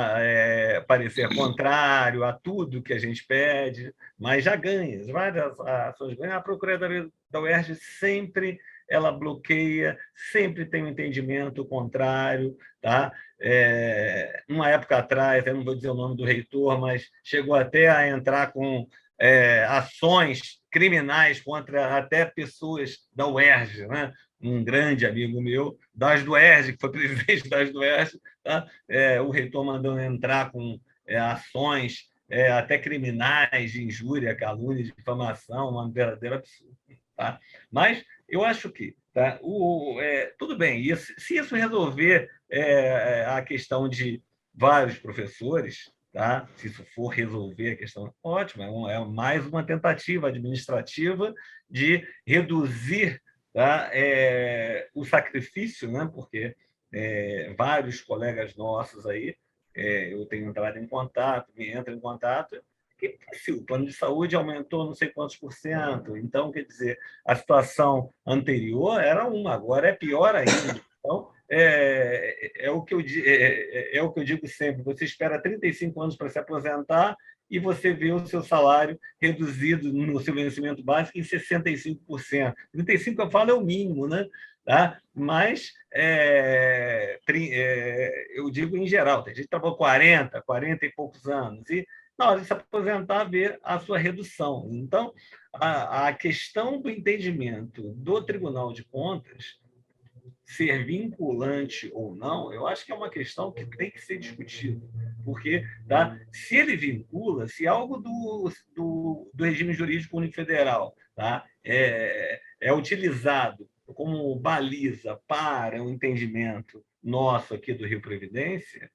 Speaker 7: parecer contrário a tudo que a gente pede, mas já ganha, várias ações ganham. A Procuradoria da UERJ sempre ela bloqueia, sempre tem um entendimento contrário. Tá? Uma época atrás, eu não vou dizer o nome do reitor, mas chegou até a entrar com ações criminais contra até pessoas da UERJ, né? Um grande amigo meu, das do UERJ, que foi presidente das do UERJ, tá? O reitor mandou entrar com ações até criminais de injúria, calúnia, difamação, um verdadeiro absurdo. Tá? Mas eu acho que tudo bem, se isso resolver a questão de vários professores, tá? Se isso for resolver a questão, ótimo, é mais uma tentativa administrativa de reduzir, tá? O sacrifício, né? Porque vários colegas nossos aí, eu tenho entrado em contato, entra em contato, que se o plano de saúde aumentou não sei quantos %, então, quer dizer, a situação anterior era uma, agora é pior ainda. Então, é o que eu digo sempre, você espera 35 anos para se aposentar e você vê o seu salário reduzido no seu vencimento básico em 65%. 35%, eu falo, é o mínimo, né? Tá? Mas eu digo em geral, tem gente que trabalhou 40 e poucos anos, e na hora de se aposentar, ver a sua redução. Então, a questão do entendimento do Tribunal de Contas ser vinculante ou não, eu acho que é uma questão que tem que ser discutida. Porque se ele vincula, se algo do regime jurídico único federal é utilizado como baliza para o entendimento nosso aqui do Rio Previdência,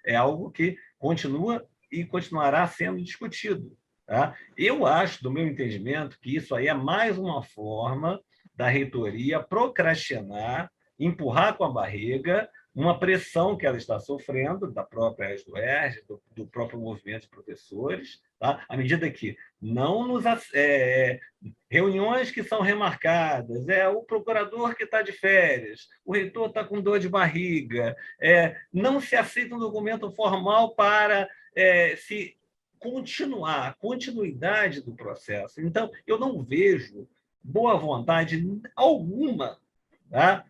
Speaker 7: é algo que continua e continuará sendo discutido. Tá? Eu acho, do meu entendimento, que isso aí é mais uma forma da reitoria procrastinar, empurrar com a barriga, uma pressão que ela está sofrendo da própria UERJ, do próprio movimento de professores, tá? À medida que não nos reuniões que são remarcadas, o procurador que está de férias, o reitor está com dor de barriga, não se aceita um documento formal para se continuar, a continuidade do processo. Então, eu não vejo boa vontade alguma, tá,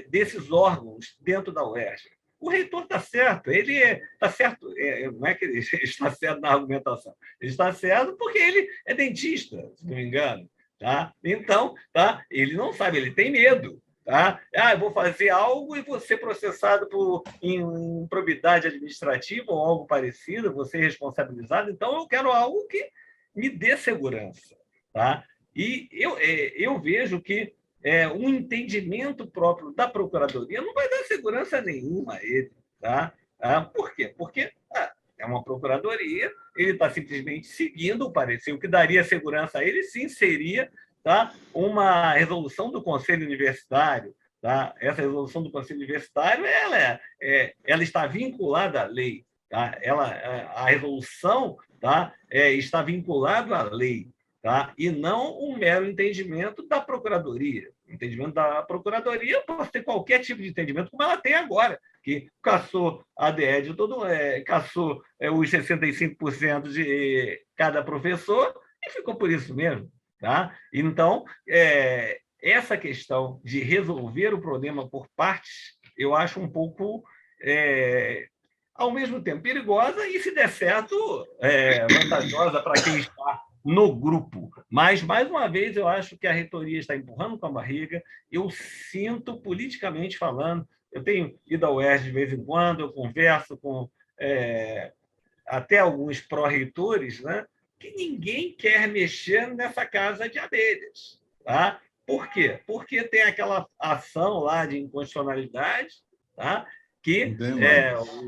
Speaker 7: desses órgãos dentro da UERJ. O reitor está certo, ele está certo, não é que ele está certo na argumentação, ele está certo porque ele é dentista, se não me engano. Tá? Então, tá, ele não sabe, ele tem medo. Tá? Eu vou fazer algo e vou ser processado por improbidade administrativa ou algo parecido, vou ser responsabilizado, então eu quero algo que me dê segurança. Tá? E eu vejo que um entendimento próprio da Procuradoria não vai dar segurança nenhuma a ele. Tá? Por quê? Porque é uma Procuradoria, ele está simplesmente seguindo o parecer. O que daria segurança a ele, sim, seria, tá, uma resolução do Conselho Universitário. Tá? Essa resolução do Conselho Universitário ela está vinculada à lei. Tá? A resolução, tá, está vinculada à lei. Tá? E não um mero entendimento da Procuradoria. O entendimento da Procuradoria pode ter qualquer tipo de entendimento, como ela tem agora, que caçou a DE de caçou os 65% de cada professor e ficou por isso mesmo. Tá? Então, essa questão de resolver o problema por partes, eu acho um pouco, ao mesmo tempo, perigosa e, se der certo, vantajosa para quem está no grupo. Mas, mais uma vez, eu acho que a reitoria está empurrando com a barriga. Eu sinto, politicamente falando, eu tenho ido ao UERJ de vez em quando, eu converso com até alguns pró-reitores, né, que ninguém quer mexer nessa casa de abelhas. Tá? Por quê? Porque tem aquela ação lá de inconstitucionalidade, tá, que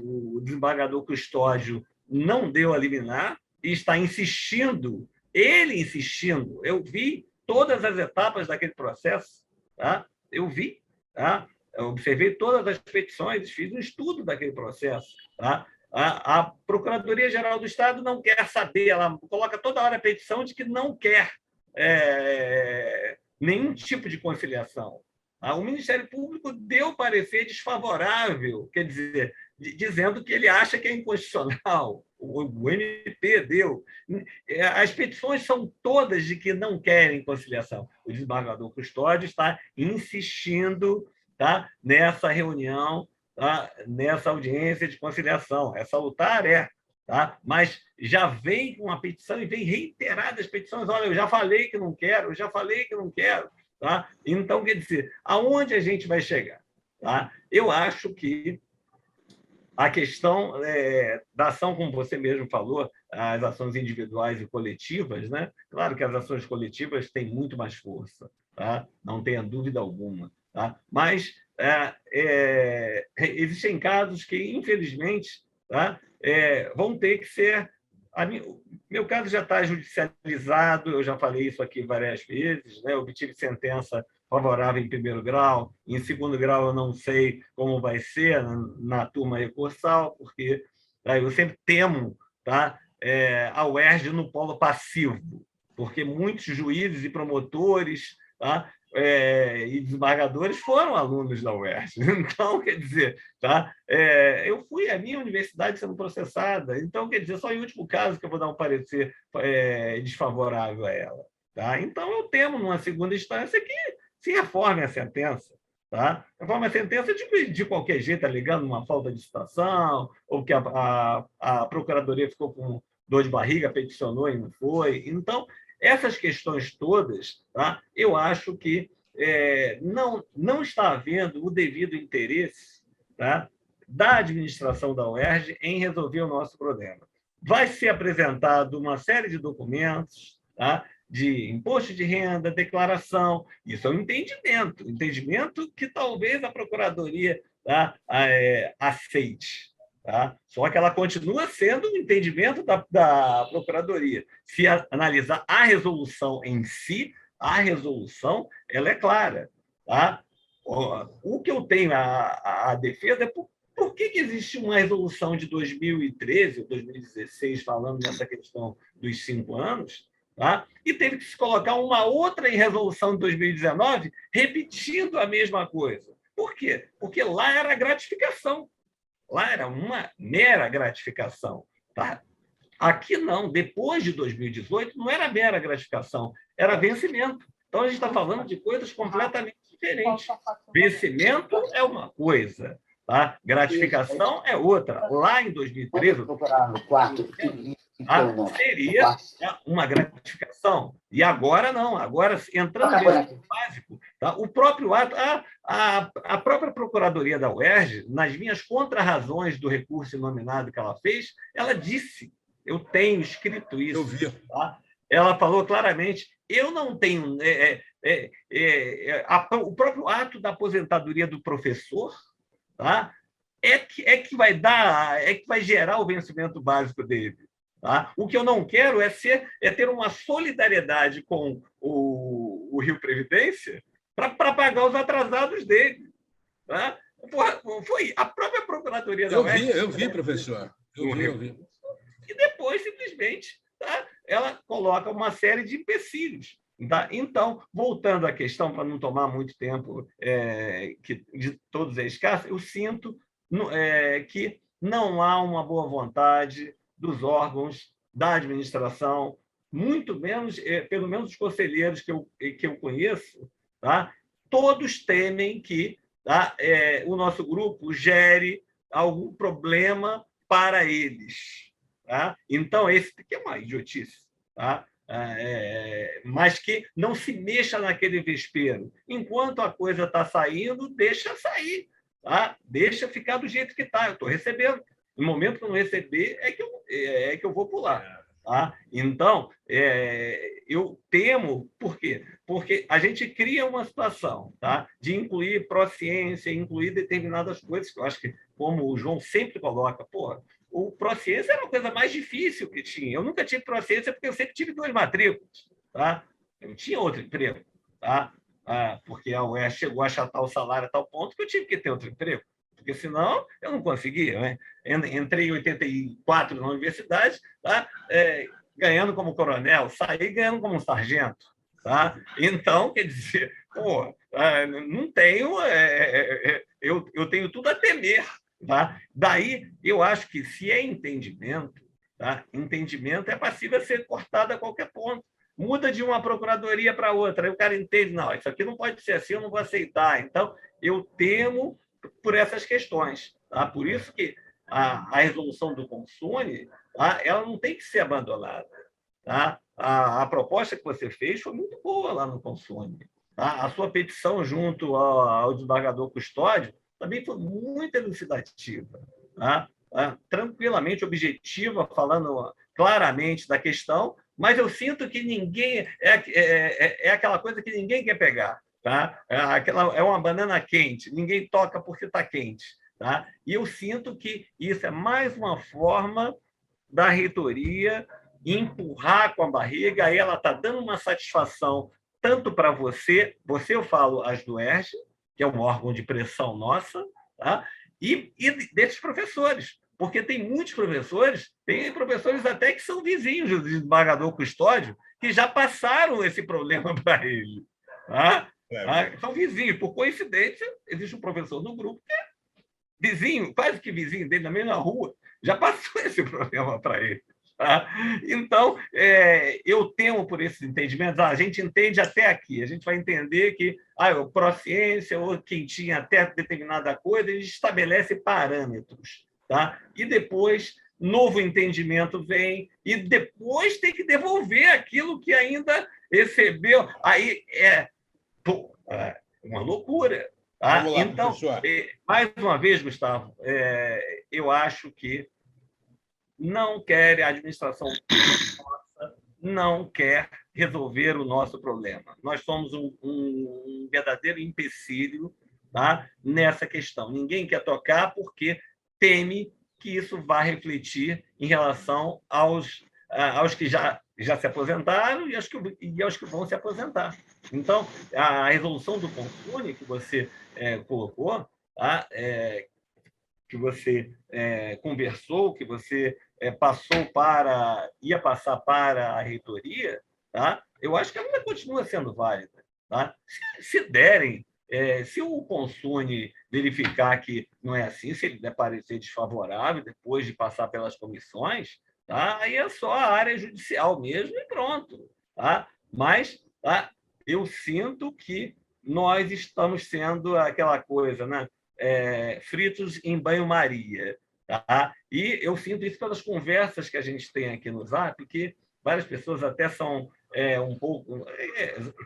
Speaker 7: o desembargador Custódio não deu a liminar e está insistindo. Ele insistindo, eu vi todas as etapas daquele processo, tá? Eu vi, tá? Eu observei todas as petições, fiz um estudo daquele processo. Tá? A Procuradoria-Geral do Estado não quer saber, ela coloca toda hora a petição de que não quer nenhum tipo de conciliação. O Ministério Público deu parecer desfavorável, quer dizer, dizendo que ele acha que é inconstitucional. O MP deu. As petições são todas de que não querem conciliação. O desembargador Custódio está insistindo, tá, nessa reunião, tá, nessa audiência de conciliação. É salutar, tá? Mas já vem com a petição e vem reiteradas petições. Olha, eu já falei que não quero, eu já falei que não quero. Tá? Então, quer dizer, aonde a gente vai chegar? Tá? Eu acho que a questão da ação, como você mesmo falou, as ações individuais e coletivas, né? Claro que as ações coletivas têm muito mais força, tá? Não tenha dúvida alguma. Tá? Mas existem casos que, infelizmente, tá, vão ter que ser... Meu caso já está judicializado, eu já falei isso aqui várias vezes, né? Eu obtive sentença favorável em primeiro grau, em segundo grau eu não sei como vai ser na turma recursal, porque eu sempre temo, tá, a UERJ no polo passivo, porque muitos juízes e promotores, tá, e desembargadores foram alunos da UERJ. Então, quer dizer, tá, eu fui à minha universidade sendo processada, então, quer dizer, só em último caso que eu vou dar um parecer desfavorável a ela. Tá? Então, eu temo, numa segunda instância, que se reforme a sentença. Tá? Reforme a sentença de qualquer jeito, alegando uma falta de citação, ou que a Procuradoria ficou com dor de barriga, peticionou e não foi. Então, essas questões todas, tá, eu acho que não está havendo o devido interesse, tá, da administração da UERJ em resolver o nosso problema. Vai ser apresentado uma série de documentos, tá, de imposto de renda, declaração, isso é um entendimento que talvez a Procuradoria, tá, aceite. Tá? Só que ela continua sendo um entendimento da Procuradoria. Se analisar a resolução em si, a resolução ela é clara. Tá? o que eu tenho a defesa é por que existe uma resolução de 2013 ou 2016 falando nessa questão dos 5 anos, tá? E teve que se colocar uma outra em resolução de 2019 repetindo a mesma coisa. Por quê? Porque lá era gratificação. Lá era uma mera gratificação. Tá? Aqui não. Depois de 2018, não era mera gratificação, era vencimento. Então, a gente está falando de coisas completamente diferentes. Vencimento é uma coisa, tá? Gratificação é outra. Lá em 2013, seria uma gratificação. E agora não. Agora, entrando no básico, tá? O próprio ato, a própria Procuradoria da UERJ, nas minhas contrarrazões do recurso inominado que ela fez, ela disse, eu tenho escrito isso.
Speaker 2: Eu vi.
Speaker 7: Tá? Ela falou claramente, eu não tenho... o próprio ato da aposentadoria do professor, tá? é que vai gerar o vencimento básico dele. Tá? O que eu não quero é ter uma solidariedade com o Rio Previdência para pagar os atrasados dele. Tá? Foi a própria Procuradoria da UERJ.
Speaker 2: Eu vi, professor. Eu vi.
Speaker 7: E depois, simplesmente, tá? Ela coloca uma série de empecilhos. Tá? Então, voltando à questão, para não tomar muito tempo, que de todos é escasso, eu sinto que não há uma boa vontade dos órgãos da administração, muito menos, pelo menos os conselheiros que eu conheço, tá? Todos temem que o nosso grupo gere algum problema para eles. Tá? Então, esse que é uma idiotice. Tá? Mas que não se mexa naquele vespeiro. Enquanto a coisa está saindo, deixa sair. Tá? Deixa ficar do jeito que está. Eu estou recebendo. No momento que eu não receber, é que eu vou pular. Tá? Então, eu temo, por quê? Porque a gente cria uma situação, tá? De incluir pró-ciência, incluir determinadas coisas, que eu acho que, como o João sempre coloca, o pró-ciência era a coisa mais difícil que tinha. Eu nunca tive pró-ciência porque eu sempre tive 2 matrículas. Tá? Eu não tinha outro emprego. Tá? Porque a UERJ chegou a achatar o salário a tal ponto que eu tive que ter outro emprego. Porque senão eu não conseguia. Né? Entrei em 84 na universidade, tá? Ganhando como coronel, saí ganhando como sargento. Tá? Então, quer dizer, não tenho... eu tenho tudo a temer. Tá? Daí, eu acho que se é entendimento, tá? Entendimento é passível a ser cortado a qualquer ponto. Muda de uma procuradoria para outra, aí o cara entende, não, isso aqui não pode ser assim, eu não vou aceitar. Então, eu temo por essas questões. Tá? Por isso que a resolução do Consune, tá? Ela não tem que ser abandonada. Tá? A proposta que você fez foi muito boa lá no Consune. Tá? A sua petição junto ao desembargador Custódio também foi muito elucidativa, tá? Tranquilamente objetiva, falando claramente da questão, mas eu sinto que ninguém... É aquela coisa que ninguém quer pegar. Tá? É uma banana quente, ninguém toca porque está quente. Tá? E eu sinto que isso é mais uma forma da reitoria empurrar com a barriga, aí ela está dando uma satisfação tanto para você, eu falo as do UERJ, que é um órgão de pressão nossa, tá? e desses professores, porque tem muitos professores, tem professores até que são vizinhos do desembargador Custódio, que já passaram esse problema para ele. Tá? São vizinhos. Por coincidência, existe um professor no grupo que é vizinho, quase que vizinho dele, na mesma rua, já passou esse problema para ele. Tá? Então, eu temo por esses entendimentos. A gente entende até aqui, a gente vai entender que o pró-ciência ou quem tinha até determinada coisa, a gente estabelece parâmetros. Tá? E depois, novo entendimento vem, e depois tem que devolver aquilo que ainda recebeu. Aí uma loucura. Tá?
Speaker 2: Vamos lá,
Speaker 7: então, mais uma vez, Gustavo, eu acho que não quer a administração nossa, não quer resolver o nosso problema. Nós somos um verdadeiro empecilho, tá? Nessa questão. Ninguém quer tocar porque teme que isso vá refletir em relação aos que já se aposentaram e aos que vão se aposentar. Então, a resolução do Consune que você colocou, tá? Que você conversou, que você ia passar para a reitoria, tá? Eu acho que ela continua sendo válida. Tá? Se derem, se o Consune verificar que não é assim, se ele parecer desfavorável depois de passar pelas comissões, tá? Aí é só a área judicial mesmo e pronto. Tá? Mas tá? Eu sinto que nós estamos sendo aquela coisa, né? Fritos em banho-maria. Tá? E eu sinto isso pelas conversas que a gente tem aqui no Zap, que várias pessoas até são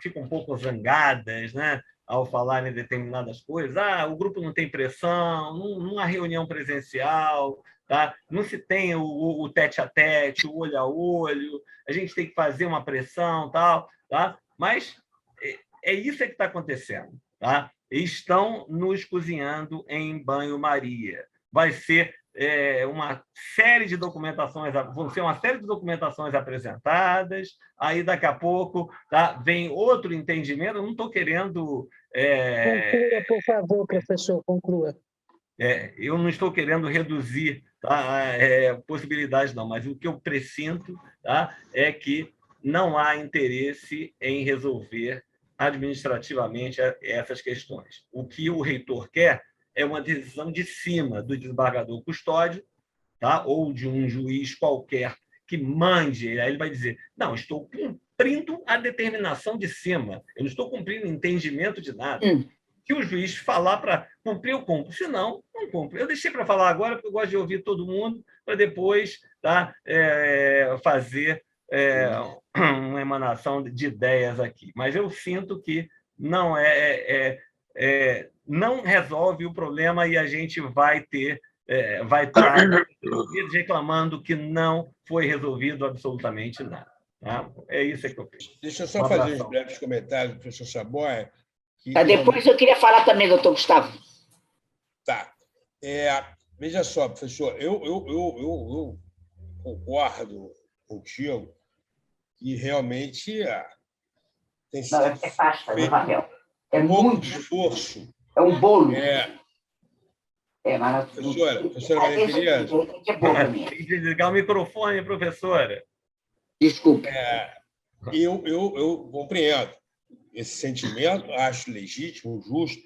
Speaker 7: ficam um pouco zangadas, né? Ao falarem determinadas coisas. O grupo não tem pressão, não há reunião presencial, tá? Não se tem o tete-a-tete, o olho a olho, a gente tem que fazer uma pressão, tal, tá? Mas é isso que está acontecendo. Tá? Estão nos cozinhando em banho-maria. Vai ser uma série de documentações, vão ser uma série de documentações apresentadas, aí daqui a pouco tá, vem outro entendimento. Eu não estou querendo...
Speaker 1: Conclua, por favor, professor, conclua.
Speaker 7: Eu não estou querendo reduzir, tá, possibilidades, não, mas o que eu pressinto, tá, é que não há interesse em resolver administrativamente essas questões. O que o reitor quer é uma decisão de cima do desembargador custódio, tá? Ou de um juiz qualquer que mande, aí ele vai dizer, não, estou cumprindo a determinação de cima, eu não estou cumprindo entendimento de nada. Que o juiz falar para cumprir, eu cumpro, senão, não cumpro. Eu deixei para falar agora, porque eu gosto de ouvir todo mundo, para depois tá, fazer uma emanação de ideias aqui. Mas eu sinto que não não resolve o problema e a gente vai estar reclamando que não foi resolvido absolutamente nada. Tá? É isso que eu penso.
Speaker 2: Deixa eu só fazer uns breves comentários, professor Saboia.
Speaker 3: Depois eu queria falar também, doutor Gustavo.
Speaker 2: Tá. Veja só, professor, eu concordo contigo que realmente tem sido
Speaker 3: pasta, feito
Speaker 2: muito esforço.
Speaker 3: É um bolo.
Speaker 2: Professora Maria Tereza.
Speaker 7: Tem que desligar o microfone, professora.
Speaker 3: Desculpe.
Speaker 2: Eu compreendo esse sentimento, acho legítimo, justo,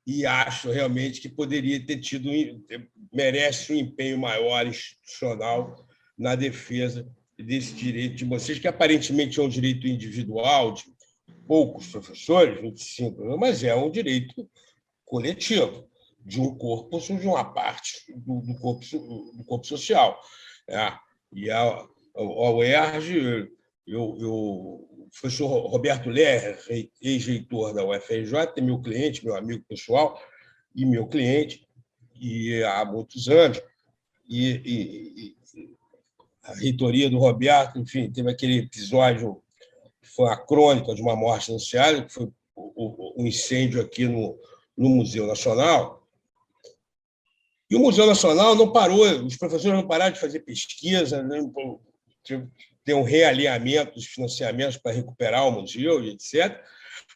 Speaker 2: e acho realmente que poderia ter merece um empenho maior institucional na defesa desse direito de vocês, que aparentemente é um direito individual de poucos professores, 25, mas é um direito coletivo, de um corpo, de uma parte do corpo social. E a UERJ, o professor Roberto Lerrer, ex-reitor da UFRJ, é meu cliente, meu amigo pessoal e meu cliente, e há muitos anos. E a reitoria do Roberto, enfim, teve aquele episódio que foi a crônica de uma morte anunciada, que foi o incêndio aqui no Museu Nacional. E o Museu Nacional não parou, os professores não pararam de fazer pesquisa, ter um realinhamento dos financiamentos para recuperar o museu, etc.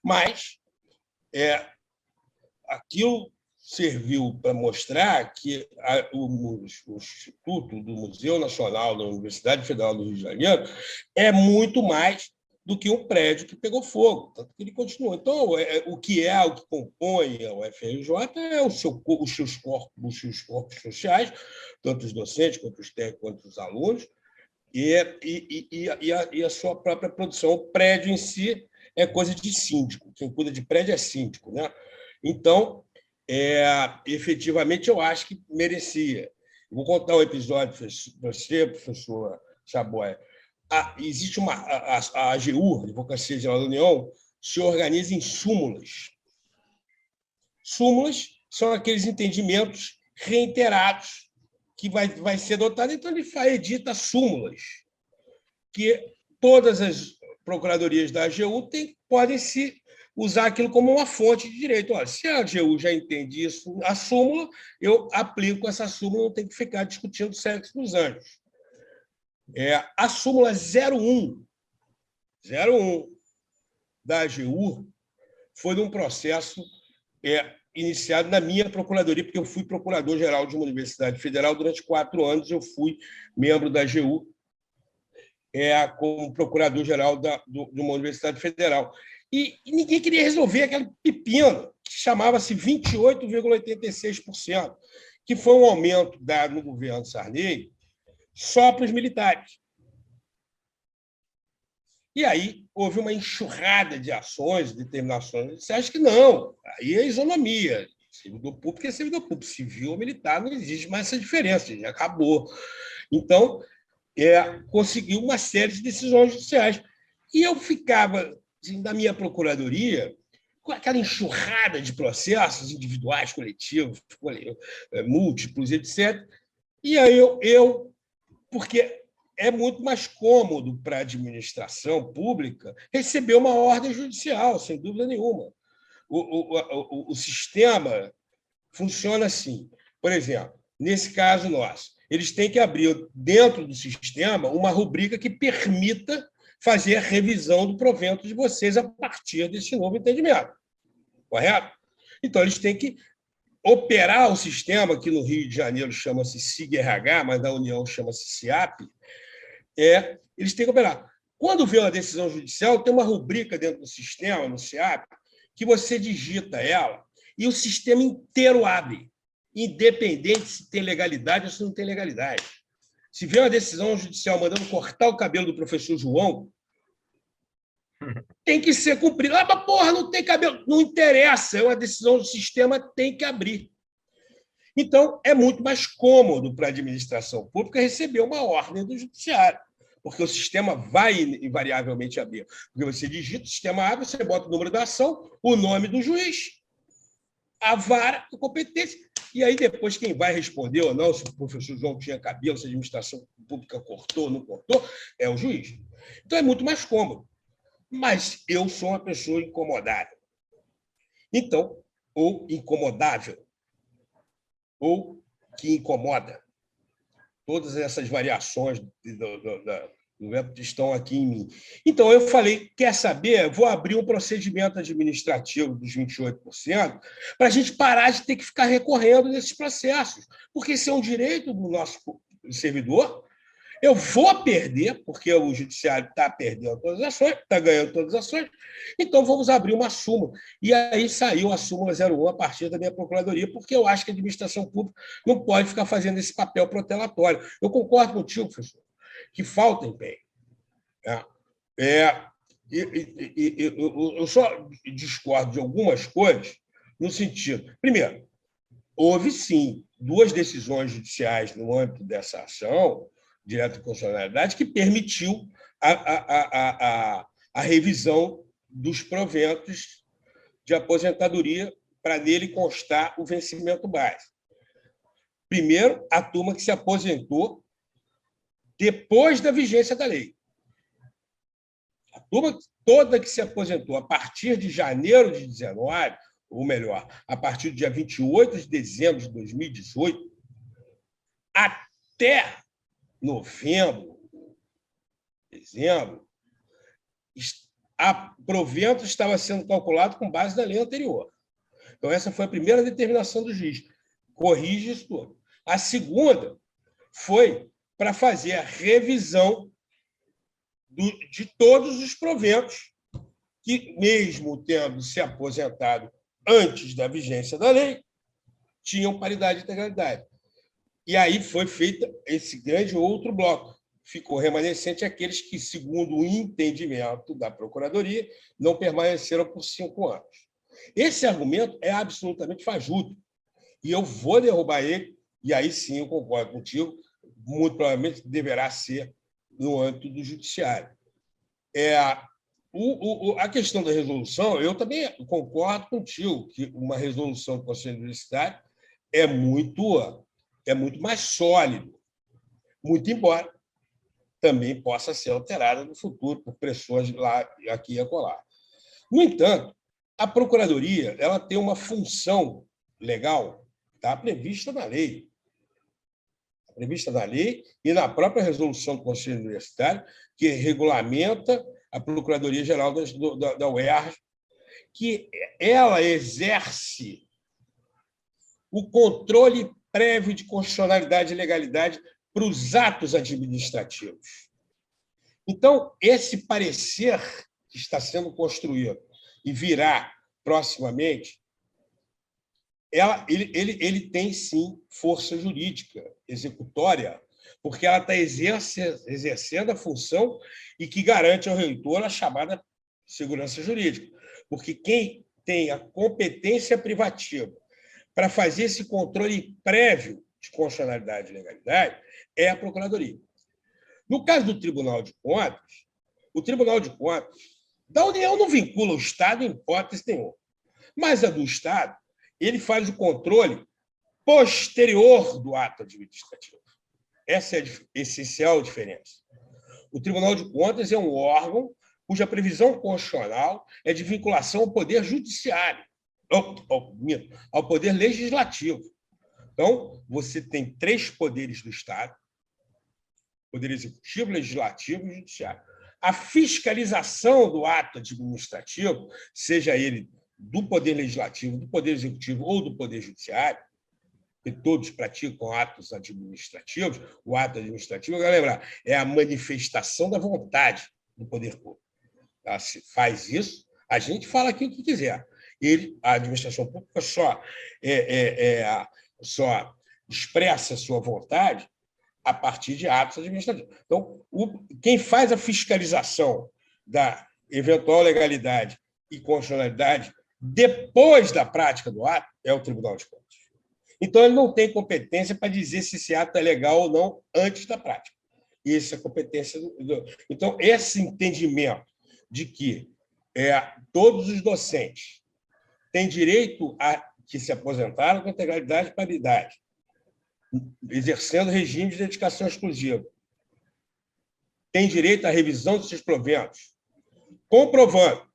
Speaker 2: Mas aquilo serviu para mostrar que o Instituto do Museu Nacional da Universidade Federal do Rio de Janeiro é muito mais do que um prédio que pegou fogo, tanto que ele continua. Então, o que compõe a UFRJ é os seus corpos sociais, tanto os docentes, quanto os técnicos, quanto os alunos, e a sua própria produção. O prédio em si é coisa de síndico. Quem cuida de prédio é síndico, né? Então, efetivamente, eu acho que merecia. Vou contar um episódio para você, professor Saboia. Existe a AGU, Advocacia Geral da União, se organiza em súmulas. Súmulas são aqueles entendimentos reiterados que vai ser adotado, então ele edita súmulas, que todas as procuradorias da AGU podem se usar aquilo como uma fonte de direito. Olha, se a AGU já entende isso, a súmula, eu aplico essa súmula, não tem que ficar discutindo o sexo dos anjos. A súmula 01 da AGU foi num processo iniciado na minha procuradoria, porque eu fui procurador-geral de uma universidade federal durante 4 anos, eu fui membro da AGU como procurador-geral de uma universidade federal. E ninguém queria resolver aquele pepino, que chamava-se 28,86%, que foi um aumento dado no governo Sarney só para os militares. E aí houve uma enxurrada de ações, determinações. Você acha que não? Aí é isonomia. Servidor público é servidor público. Civil ou militar não existe mais essa diferença, já acabou. Então, conseguiu uma série de decisões judiciais. E eu ficava, assim, da minha procuradoria, com aquela enxurrada de processos individuais, coletivos, múltiplos, etc. E aí porque é muito mais cômodo para a administração pública receber uma ordem judicial, sem dúvida nenhuma. O sistema funciona assim. Por exemplo, nesse caso nosso, eles têm que abrir dentro do sistema uma rubrica que permita fazer a revisão do provento de vocês a partir desse novo entendimento. Correto? Então, eles têm que operar o sistema, que no Rio de Janeiro chama-se SIG-RH, mas na União chama-se SIAP, eles têm que operar. Quando vê uma decisão judicial, tem uma rubrica dentro do sistema, no SIAP, que você digita ela e o sistema inteiro abre, independente se tem legalidade ou se não tem legalidade. Se vê uma decisão judicial mandando cortar o cabelo do professor João, tem que ser cumprida. Mas, porra, não tem cabelo. Não interessa, é uma decisão do sistema, tem que abrir. Então, é muito mais cômodo para a administração pública receber uma ordem do judiciário, porque o sistema vai invariavelmente abrir. Porque você digita, o sistema abre, você bota o número da ação, o nome do juiz, a vara, a competência, e aí depois quem vai responder ou não, se o professor João tinha cabelo, se a administração pública cortou ou não cortou, é o juiz. Então, é muito mais cômodo. Mas eu sou uma pessoa incomodada. Então, ou incomodável, ou que incomoda. Todas essas variações do método estão aqui em mim. Então, eu falei, quer saber? Vou abrir um procedimento administrativo dos 28% para a gente parar de ter que ficar recorrendo nesses processos, porque esse é um direito do nosso servidor. Eu vou perder, porque o judiciário está perdendo todas as ações, está ganhando todas as ações, então vamos abrir uma súmula. E aí saiu a súmula 01 a partir da minha procuradoria, porque eu acho que a administração pública não pode ficar fazendo esse papel protelatório. Eu concordo contigo, professor, que falta empenho. Eu só discordo de algumas coisas no sentido... Primeiro, houve, sim, 2 decisões judiciais no âmbito dessa ação direta de constitucionalidade que permitiu a revisão dos proventos de aposentadoria para nele constar o vencimento base. Primeiro, a turma que se aposentou depois da vigência da lei. A turma toda que se aposentou a partir de janeiro de 19, ou melhor, a partir do dia 28 de dezembro de 2018, até novembro, dezembro, provento estava sendo calculado com base na lei anterior. Então, essa foi a primeira determinação do juiz. Corrige isso tudo. A segunda foi para fazer a revisão de todos os proventos que, mesmo tendo se aposentado antes da vigência da lei, tinham paridade de integralidade. E aí foi feito esse grande outro bloco. Ficou remanescente aqueles que, segundo o entendimento da Procuradoria, não permaneceram por 5 anos. Esse argumento é absolutamente fajuto. E eu vou derrubar ele, e aí sim eu concordo contigo, muito provavelmente deverá ser no âmbito do judiciário. A questão da resolução, eu também concordo contigo que uma resolução do Conselho Universitário é muito mais sólido, muito embora também possa ser alterada no futuro por pressões lá, aqui e acolá. No entanto, a Procuradoria ela tem uma função legal, está prevista na lei. A prevista na lei e na própria resolução do Conselho Universitário, que regulamenta a Procuradoria-Geral da UERJ, que ela exerce o controle prévio de constitucionalidade e legalidade para os atos administrativos. Então, esse parecer que está sendo construído e virá proximamente, ele tem, sim, força jurídica executória, porque ela está exercendo a função e que garante ao reitor a chamada segurança jurídica. Porque quem tem a competência privativa para fazer esse controle prévio de constitucionalidade e legalidade é a Procuradoria. No caso do Tribunal de Contas, o Tribunal de Contas da União não vincula o Estado em hipótese nenhuma, mas a do Estado ele faz o controle posterior do ato administrativo. Essa é a essencial diferença. O Tribunal de Contas é um órgão cuja previsão constitucional é de vinculação ao Poder Judiciário, ao Poder Legislativo. Então, você tem 3 poderes do Estado: Poder Executivo, Legislativo e Judiciário. A fiscalização do ato administrativo, seja ele do Poder Legislativo, do Poder Executivo ou do Poder Judiciário, que todos praticam atos administrativos, o ato administrativo, eu quero lembrar, é a manifestação da vontade do poder público. Ela se faz isso, a gente fala aqui o que quiser. A administração pública só expressa a sua vontade a partir de atos administrativos. Então, quem faz a fiscalização da eventual legalidade e constitucionalidade depois da prática do ato é o Tribunal de Contas. Então, ele não tem competência para dizer se esse ato é legal ou não antes da prática. Essa é a competência Então, esse entendimento de que todos os docentes têm direito a que se aposentaram com integralidade e paridade, exercendo regime de dedicação exclusiva, têm direito à revisão dos seus proventos, comprovando,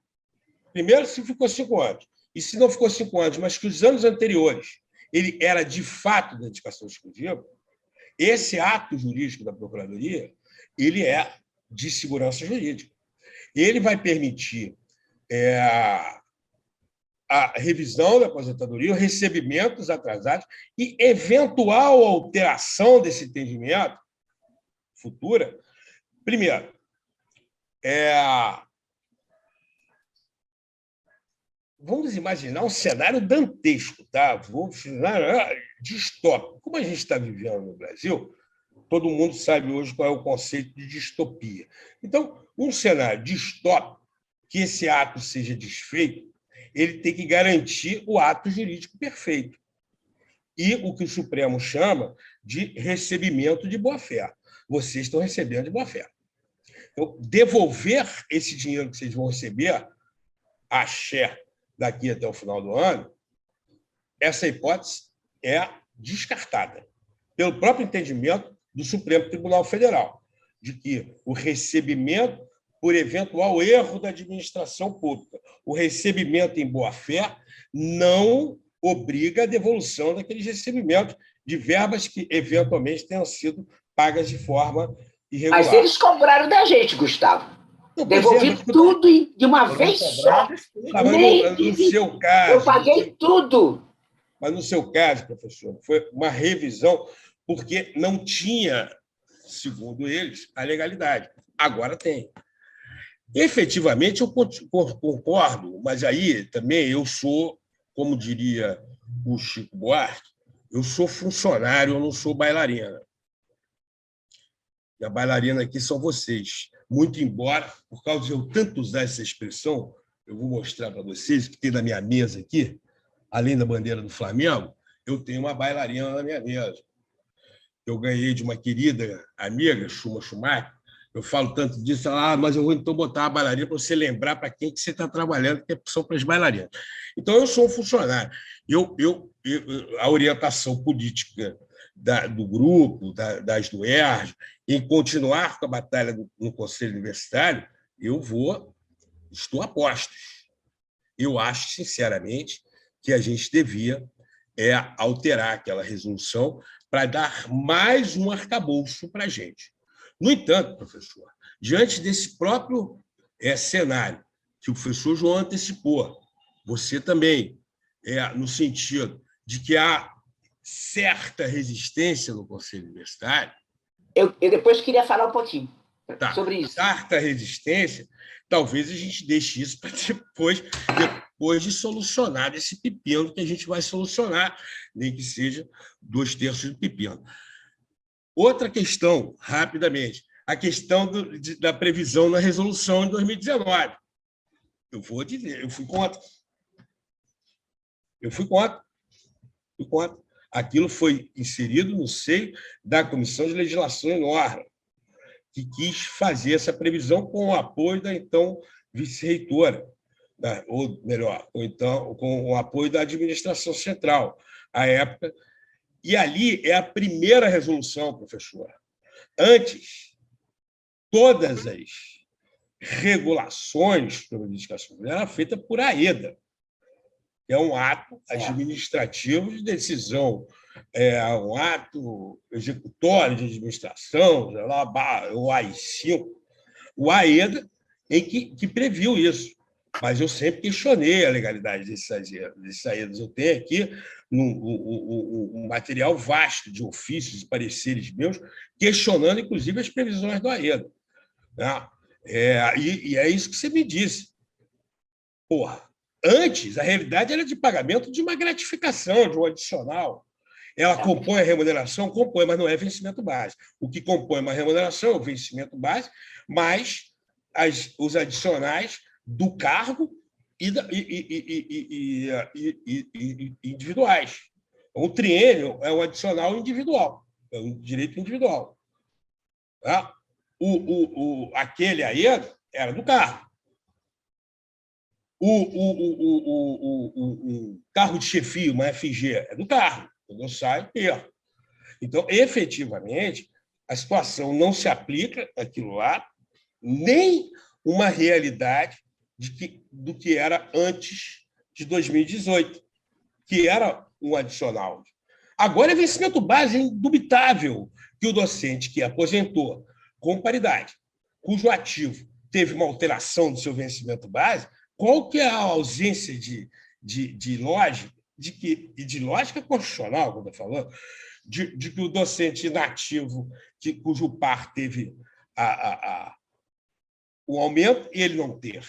Speaker 2: primeiro, se ficou 5 anos, e se não ficou 5 anos, mas que os anos anteriores ele era, de fato, dedicação exclusiva, esse ato jurídico da Procuradoria ele é de segurança jurídica. Ele vai permitir a revisão da aposentadoria, o recebimento dos atrasados e eventual alteração desse entendimento futura. Primeiro, vamos imaginar um cenário dantesco, tá? Um cenário distópico. Como a gente está vivendo no Brasil, todo mundo sabe hoje qual é o conceito de distopia. Então, um cenário distópico, que esse ato seja desfeito, ele tem que garantir o ato jurídico perfeito. E o que o Supremo chama de recebimento de boa-fé. Vocês estão recebendo de boa-fé. Então, devolver esse dinheiro que vocês vão receber, axé, daqui até o final do ano, essa hipótese é descartada pelo próprio entendimento do Supremo Tribunal Federal, de que o recebimento por eventual erro da administração pública, o recebimento em boa-fé não obriga a devolução daqueles recebimentos de verbas que eventualmente tenham sido pagas de forma irregular.
Speaker 3: Mas eles cobraram da gente, Gustavo. Devolvi tudo de uma vez só.
Speaker 2: No seu caso,
Speaker 3: eu paguei tudo.
Speaker 2: Mas no seu caso, professor, foi uma revisão porque não tinha, segundo eles, a legalidade. Agora tem. Efetivamente, eu concordo, mas aí também eu sou, como diria o Chico Buarque, eu sou funcionário, eu não sou bailarina. E a bailarina aqui são vocês. Muito embora, por causa de eu tanto usar essa expressão, eu vou mostrar para vocês que tem na minha mesa aqui, além da bandeira do Flamengo, eu tenho uma bailarina na minha mesa. Eu ganhei de uma querida amiga, Chuma Schumacher. Eu falo tanto disso, mas eu vou então botar a bailarina para você lembrar para quem que você está trabalhando, que são para as bailarinas. Então, eu sou um funcionário. A orientação política do grupo, das do UERJ, em continuar com a batalha no Conselho Universitário, estou a postos. Eu acho, sinceramente, que a gente devia é alterar aquela resolução para dar mais um arcabouço para a gente. No entanto, professor, diante desse próprio cenário que o professor João antecipou, você também, no sentido de que há certa resistência no Conselho Universitário.
Speaker 3: Eu depois queria falar um pouquinho sobre isso.
Speaker 2: Certa resistência, talvez a gente deixe isso para depois de solucionar esse pepino que a gente vai solucionar, nem que seja 2/3 do pepino. Outra questão, rapidamente, a questão da previsão na resolução em 2019. Eu vou dizer, eu fui contra. Aquilo foi inserido no seio da Comissão de Legislação e Norma, que quis fazer essa previsão com o apoio da então vice-reitora, ou melhor, então, com o apoio da administração central, à época. E ali é a primeira resolução, professor. Antes, todas as regulações sobre a dedicação eram feitas por AEDA, que é um ato administrativo de decisão, um ato executório de administração, o AI-5, o AEDA, que previu isso. Mas eu sempre questionei a legalidade desses AEDAs. Eu tenho aqui um material vasto de ofícios e pareceres meus, questionando, inclusive, as previsões do AEDA. Né? E é isso que você me disse. Porra, antes, a realidade era de pagamento de uma gratificação, de um adicional. Ela compõe a remuneração? Compõe, mas não é vencimento base. O que compõe uma remuneração é o vencimento base, mais os adicionais do cargo e individuais. O triênio é um adicional individual, é um direito individual. Tá? Aquele aí era do cargo. O cargo de chefia, uma FG, é do cargo. Quando eu saio, perco. Então, efetivamente, a situação não se aplica àquilo lá, nem uma realidade do que era antes de 2018, que era um adicional. Agora é vencimento base, é indubitável que o docente que aposentou com paridade, cujo ativo teve uma alteração do seu vencimento base, qual que é a ausência de lógica, e de lógica constitucional, quando eu estou falando, de que o docente inativo, cujo par teve um aumento e ele não ter?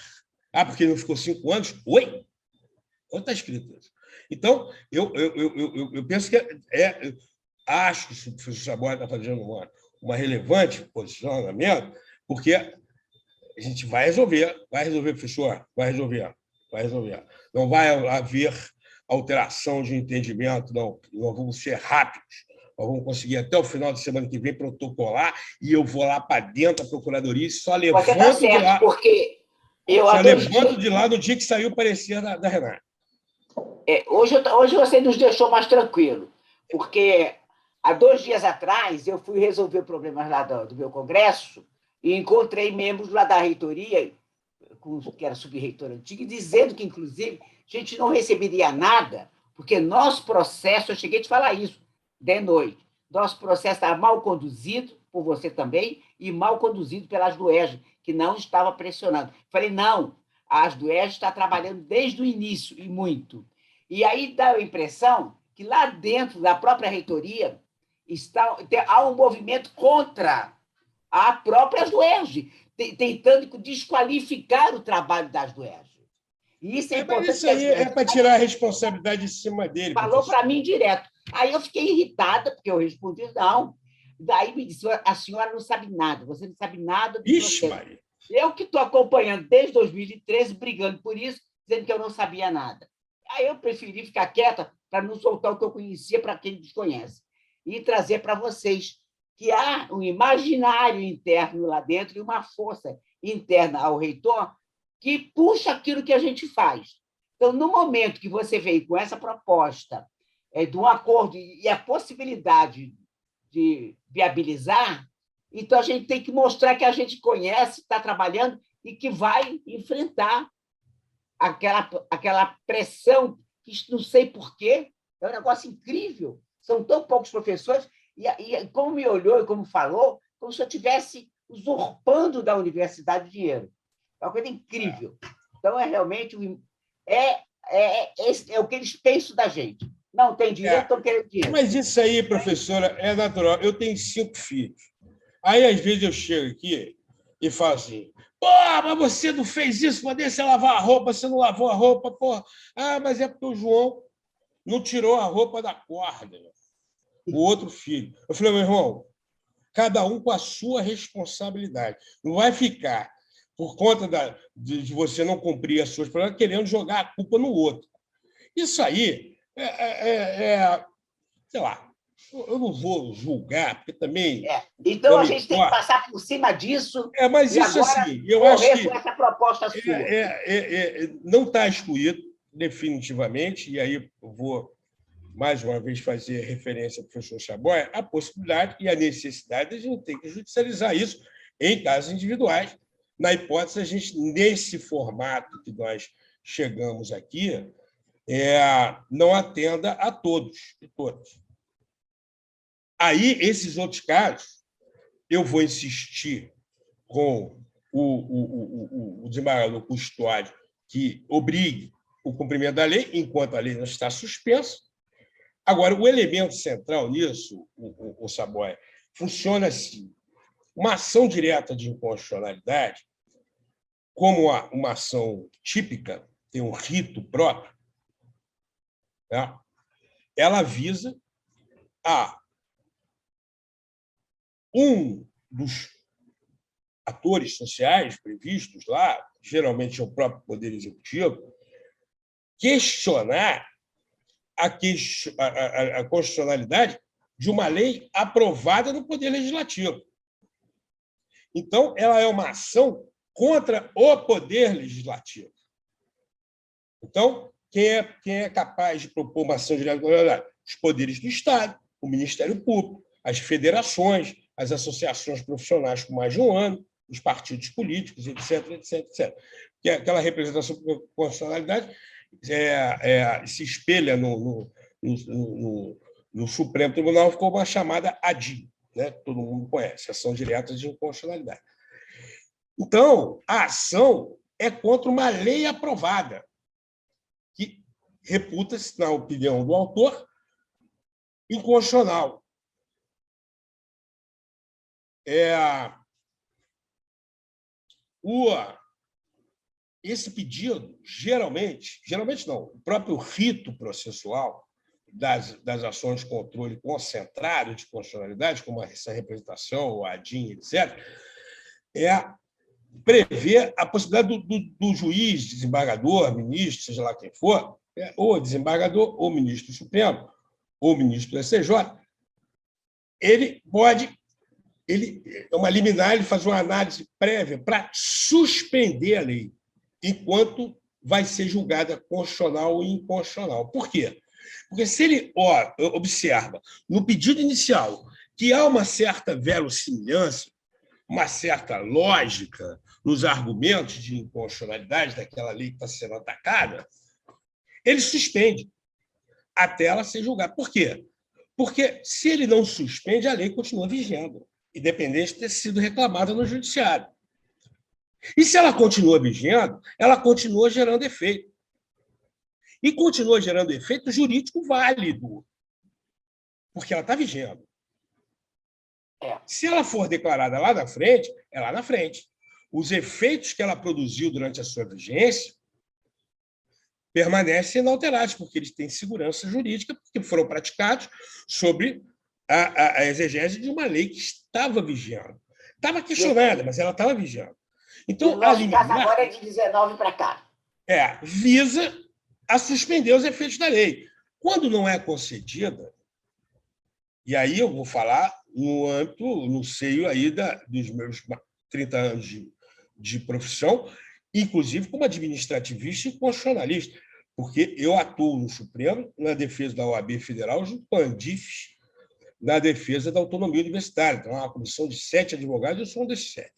Speaker 2: Porque ele não ficou 5 anos? Oi? Onde está escrito isso? Então, eu penso que acho que o professor Saboia está fazendo uma relevante posicionamento, porque a gente vai resolver, professor, vai resolver. Não vai haver alteração de entendimento, não. Nós vamos ser rápidos. Nós vamos conseguir, até o final de semana que vem, protocolar, e eu vou lá para dentro da Procuradoria e só levanto de lá.
Speaker 3: Porque
Speaker 2: só levanto de lá no dia que saiu o parecer da Renata.
Speaker 3: Hoje você nos deixou mais tranquilo, porque há 2 dias atrás eu fui resolver problemas lá do meu congresso e encontrei membros lá da reitoria, que era subreitor antigo, dizendo que, inclusive, a gente não receberia nada, porque nosso processo, eu cheguei a te falar isso de noite, nosso processo estava mal conduzido, por você também, e mal conduzido pelas DUERJ, que não estava pressionando. Falei, não, as DUERJ está trabalhando desde o início, e muito. E aí dá a impressão que lá dentro da própria reitoria há um movimento contra a própria DUERJ, tentando desqualificar o trabalho das DUERJ. E isso é importante.
Speaker 2: Mas isso aí é para tirar a responsabilidade de cima dele.
Speaker 3: Falou para mim direto. Aí eu fiquei irritada, porque eu respondi, não. Daí me disse, a senhora não sabe nada, você não sabe nada do
Speaker 2: Ixi, Maria.
Speaker 3: Eu que estou acompanhando desde 2013, brigando por isso, dizendo que eu não sabia nada. Aí eu preferi ficar quieta para não soltar o que eu conhecia para quem desconhece. E trazer para vocês que há um imaginário interno lá dentro e uma força interna ao reitor que puxa aquilo que a gente faz. Então, no momento que você veio com essa proposta de um acordo e a possibilidade de viabilizar, então a gente tem que mostrar que a gente conhece, está trabalhando e que vai enfrentar aquela pressão que não sei por quê, É um negócio incrível. São tão poucos professores, e como me olhou e como falou, como se eu estivesse usurpando da universidade dinheiro. É uma coisa incrível. Então, realmente o que eles pensam da gente. Não tem dinheiro, estão querendo dinheiro.
Speaker 2: Mas isso aí, professora, é natural. Eu tenho 5 filhos. Aí, às vezes, eu chego aqui e falo assim: pô, mas você não fez isso, mandei você lavar a roupa, você não lavou a roupa, porra. Ah, mas é porque o João não tirou a roupa da corda, o outro filho. Eu falei: meu irmão, cada um com a sua responsabilidade. Não vai ficar, por conta de você não cumprir as suas prioridades, querendo jogar a culpa no outro. Isso aí sei lá, eu não vou julgar, porque também...
Speaker 3: Então, a gente tem que passar por cima disso
Speaker 2: mas
Speaker 3: e
Speaker 2: isso,
Speaker 3: agora
Speaker 2: assim, eu acho que
Speaker 3: com essa proposta sua.
Speaker 2: Não está excluído, definitivamente, e aí eu vou, mais uma vez, fazer referência ao professor Chaboy, a possibilidade e a necessidade de a gente ter que judicializar isso em casos individuais. Na hipótese, a gente, nesse formato que nós chegamos aqui, não atenda a todos e todas. Aí, esses outros casos, eu vou insistir com o desembargador Custódio que obrigue o cumprimento da lei, enquanto a lei não está suspensa. Agora, o elemento central nisso, o Saboia, funciona assim. Uma ação direta de inconstitucionalidade, como uma ação típica, tem um rito próprio, né? Ela visa a um dos atores sociais previstos lá, geralmente é o próprio Poder Executivo, questionar a constitucionalidade de uma lei aprovada no Poder Legislativo. Então, ela é uma ação contra o Poder Legislativo. Então, quem é capaz de propor uma ação direta? Os poderes do Estado, o Ministério Público, as federações, as associações profissionais com mais de um ano, os partidos políticos, etc., etc., etc. Que aquela representação por constitucionalidade se espelha no Supremo Tribunal como uma chamada ADI, né? Todo mundo conhece, Ação Direta de Inconstitucionalidade. Então, a ação é contra uma lei aprovada, que reputa-se, na opinião do autor, inconstitucional. Esse pedido, geralmente não, o próprio rito processual das ações de controle concentrado de constitucionalidade, como essa representação, o ADIM, etc., prevê a possibilidade do juiz, desembargador, ministro, seja lá quem for, ou desembargador, ou ministro do Supremo, ou ministro do STJ, ele é uma liminar, ele faz uma análise prévia para suspender a lei, enquanto vai ser julgada constitucional ou inconstitucional. Por quê? Porque se ele observa, no pedido inicial, que há uma certa verossimilhança, uma certa lógica nos argumentos de inconstitucionalidade daquela lei que está sendo atacada, ele suspende até ela ser julgada. Por quê? Porque, se ele não suspende, a lei continua vigendo, independente de ter sido reclamada no judiciário. E se ela continua vigendo, ela continua gerando efeito. E continua gerando efeito jurídico válido, porque ela está vigendo. Se ela for declarada lá na frente, é lá na frente. Os efeitos que ela produziu durante a sua vigência permanecem inalterados, porque eles têm segurança jurídica, porque foram praticados sobre a exegese de uma lei que estava vigiando. Estava questionada, mas ela estava vigiando. Então,
Speaker 3: o nosso caso agora é de 19 para cá.
Speaker 2: Visa a suspender os efeitos da lei. Quando não é concedida, e aí eu vou falar no âmbito, no seio aí dos meus 30 anos de profissão, inclusive como administrativista e constitucionalista, porque eu atuo no Supremo na defesa da OAB Federal, junto com a Andifes, na defesa da autonomia universitária. Então, é uma comissão de 7 advogados, eu sou um desses 7.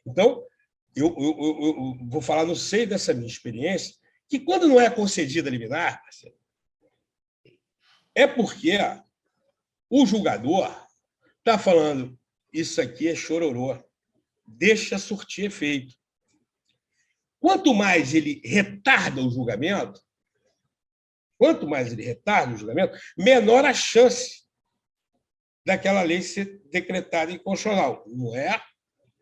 Speaker 2: Então, eu vou falar no seio dessa minha experiência, que quando não é concedida a liminar, É porque o julgador está falando, isso aqui é chororô, deixa surtir efeito. Quanto mais ele retarda o julgamento, menor a chance daquela lei ser decretada inconstitucional. Não é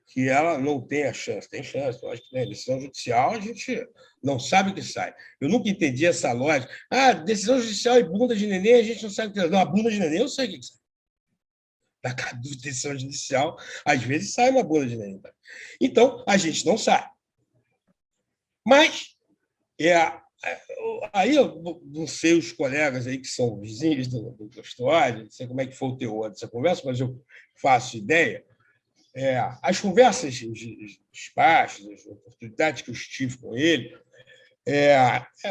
Speaker 2: que ela não tenha chance, tem chance. Eu acho que na decisão judicial a gente não sabe o que sai. Eu nunca entendi essa lógica. Decisão judicial e bunda de neném, a gente não sabe o que sai. Não, a bunda de neném eu sei o que sai. Da decisão judicial, às vezes sai uma bunda de neném. Então, a gente não sabe. Mas, aí eu não sei os colegas aí que são vizinhos do Custódio, não sei como é que foi o teor dessa conversa, mas eu faço ideia. As conversas, os despachos, as oportunidades que eu tive com ele,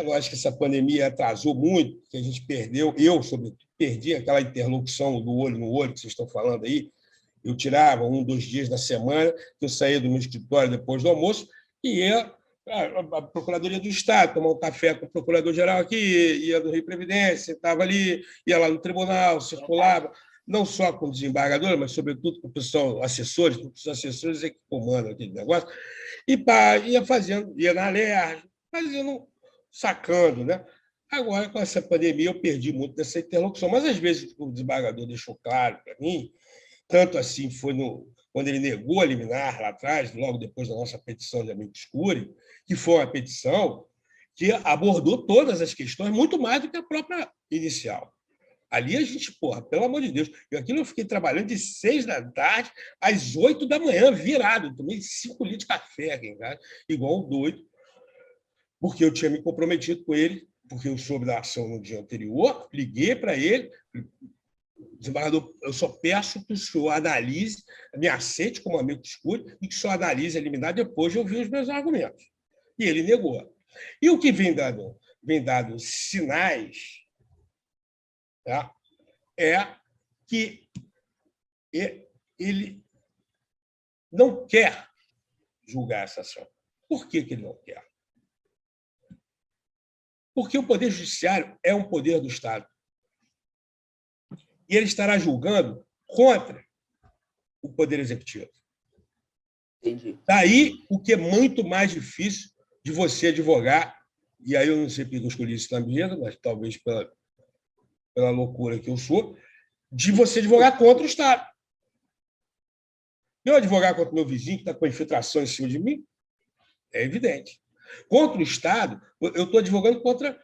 Speaker 2: lógico que essa pandemia atrasou muito, que a gente perdeu, eu, sobretudo, perdi aquela interlocução do olho no olho que vocês estão falando aí. Eu tirava 1, 2 dias da semana, que eu saía do meu escritório depois do almoço e ia à Procuradoria do Estado, tomar um café com o Procurador-Geral aqui, ia do Rio Previdência, estava ali, ia lá no tribunal, circulava, não só com o desembargador, mas, sobretudo, com o pessoal, assessores, porque os assessores é que comandam aquele negócio, e ia na LERJ, sacando, né? Agora, com essa pandemia, eu perdi muito dessa interlocução, mas, às vezes, o desembargador deixou claro para mim, tanto assim foi quando ele negou a liminar lá atrás, logo depois da nossa petição de amicus curiae, que foi uma petição que abordou todas as questões, muito mais do que a própria inicial. Ali a gente, pelo amor de Deus, aquilo eu fiquei trabalhando de 6 da tarde às 8 da manhã, virado. Tomei 5 litros de café aqui em casa, igual um doido, porque eu tinha me comprometido com ele, porque eu soube da ação no dia anterior, liguei para ele, desembargador, eu só peço que o senhor analise, me aceite como amicus curiae e que o senhor analise a liminar depois de ouvir os meus argumentos. E ele negou. E o que vem dando sinais, tá, é que ele não quer julgar essa ação. Por que ele não quer? Porque o Poder Judiciário é um poder do Estado. E ele estará julgando contra o Poder Executivo.
Speaker 3: Entendi.
Speaker 2: Daí o que é muito mais difícil de você advogar, e aí eu não sei porque eu escolhi isso na vida, mas talvez pela loucura que eu sou, de você advogar contra o Estado. Eu advogar contra o meu vizinho que está com infiltração em cima de mim, é evidente. Contra o Estado, eu estou advogando contra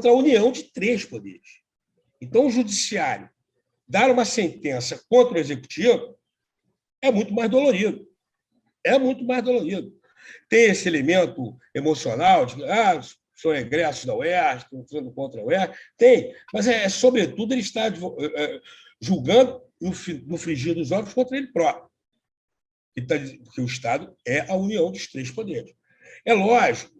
Speaker 2: a união de 3 poderes. Então, o Judiciário dar uma sentença contra o Executivo é muito mais dolorido. É muito mais dolorido. Tem esse elemento emocional de sou egresso da UERJ, estou entrando contra a UERJ. Tem, mas, sobretudo, ele está julgando no frigir dos ovos contra ele próprio. Porque o Estado é a união dos 3 poderes. É lógico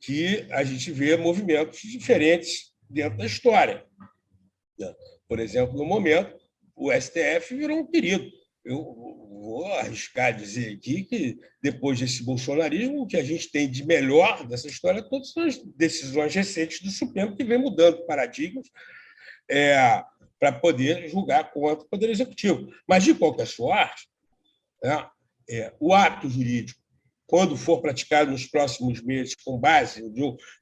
Speaker 2: que a gente vê movimentos diferentes dentro da história. Por exemplo, no momento, o STF virou um querido. Eu vou arriscar dizer aqui que, depois desse bolsonarismo, o que a gente tem de melhor dessa história todas são as decisões recentes do Supremo, que vem mudando paradigmas para poder julgar contra o Poder Executivo. Mas, de qualquer sorte, o ato jurídico, quando for praticado nos próximos meses, com base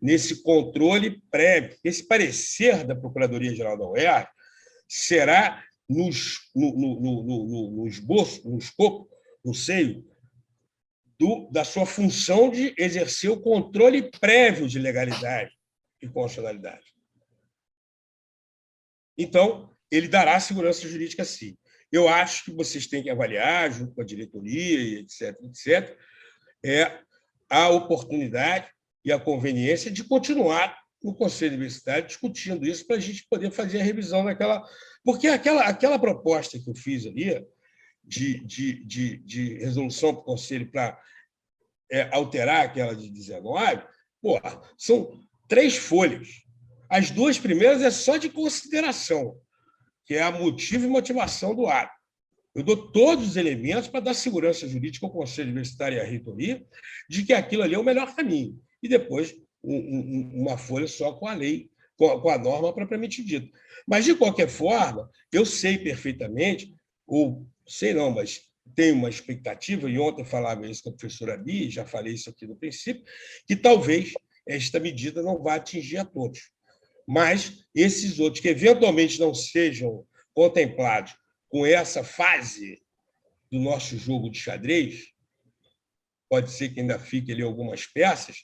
Speaker 2: nesse controle prévio, esse parecer da Procuradoria-Geral da UERJ, será no esboço, no escopo, no seio da sua função de exercer o controle prévio de legalidade e constitucionalidade. Então, ele dará segurança jurídica, sim. Eu acho que vocês têm que avaliar, junto com a diretoria, etc., a oportunidade e a conveniência de continuar no Conselho Universitário discutindo isso para a gente poder fazer a revisão daquela... Porque aquela proposta que eu fiz ali, de resolução para o Conselho para alterar aquela de 19, são 3 folhas. As 2 primeiras é só de consideração, que é a motivo e motivação do ato. Eu dou todos os elementos para dar segurança jurídica ao Conselho Universitário e à reitoria de que aquilo ali é o melhor caminho. E depois uma folha só com a lei, com a norma propriamente dita. Mas, de qualquer forma, eu sei perfeitamente, ou sei não, mas tenho uma expectativa, e ontem eu falava isso com a professora Bia, já falei isso aqui no princípio, que talvez esta medida não vá atingir a todos. Mas esses outros que eventualmente não sejam contemplados com essa fase do nosso jogo de xadrez, pode ser que ainda fique ali algumas peças,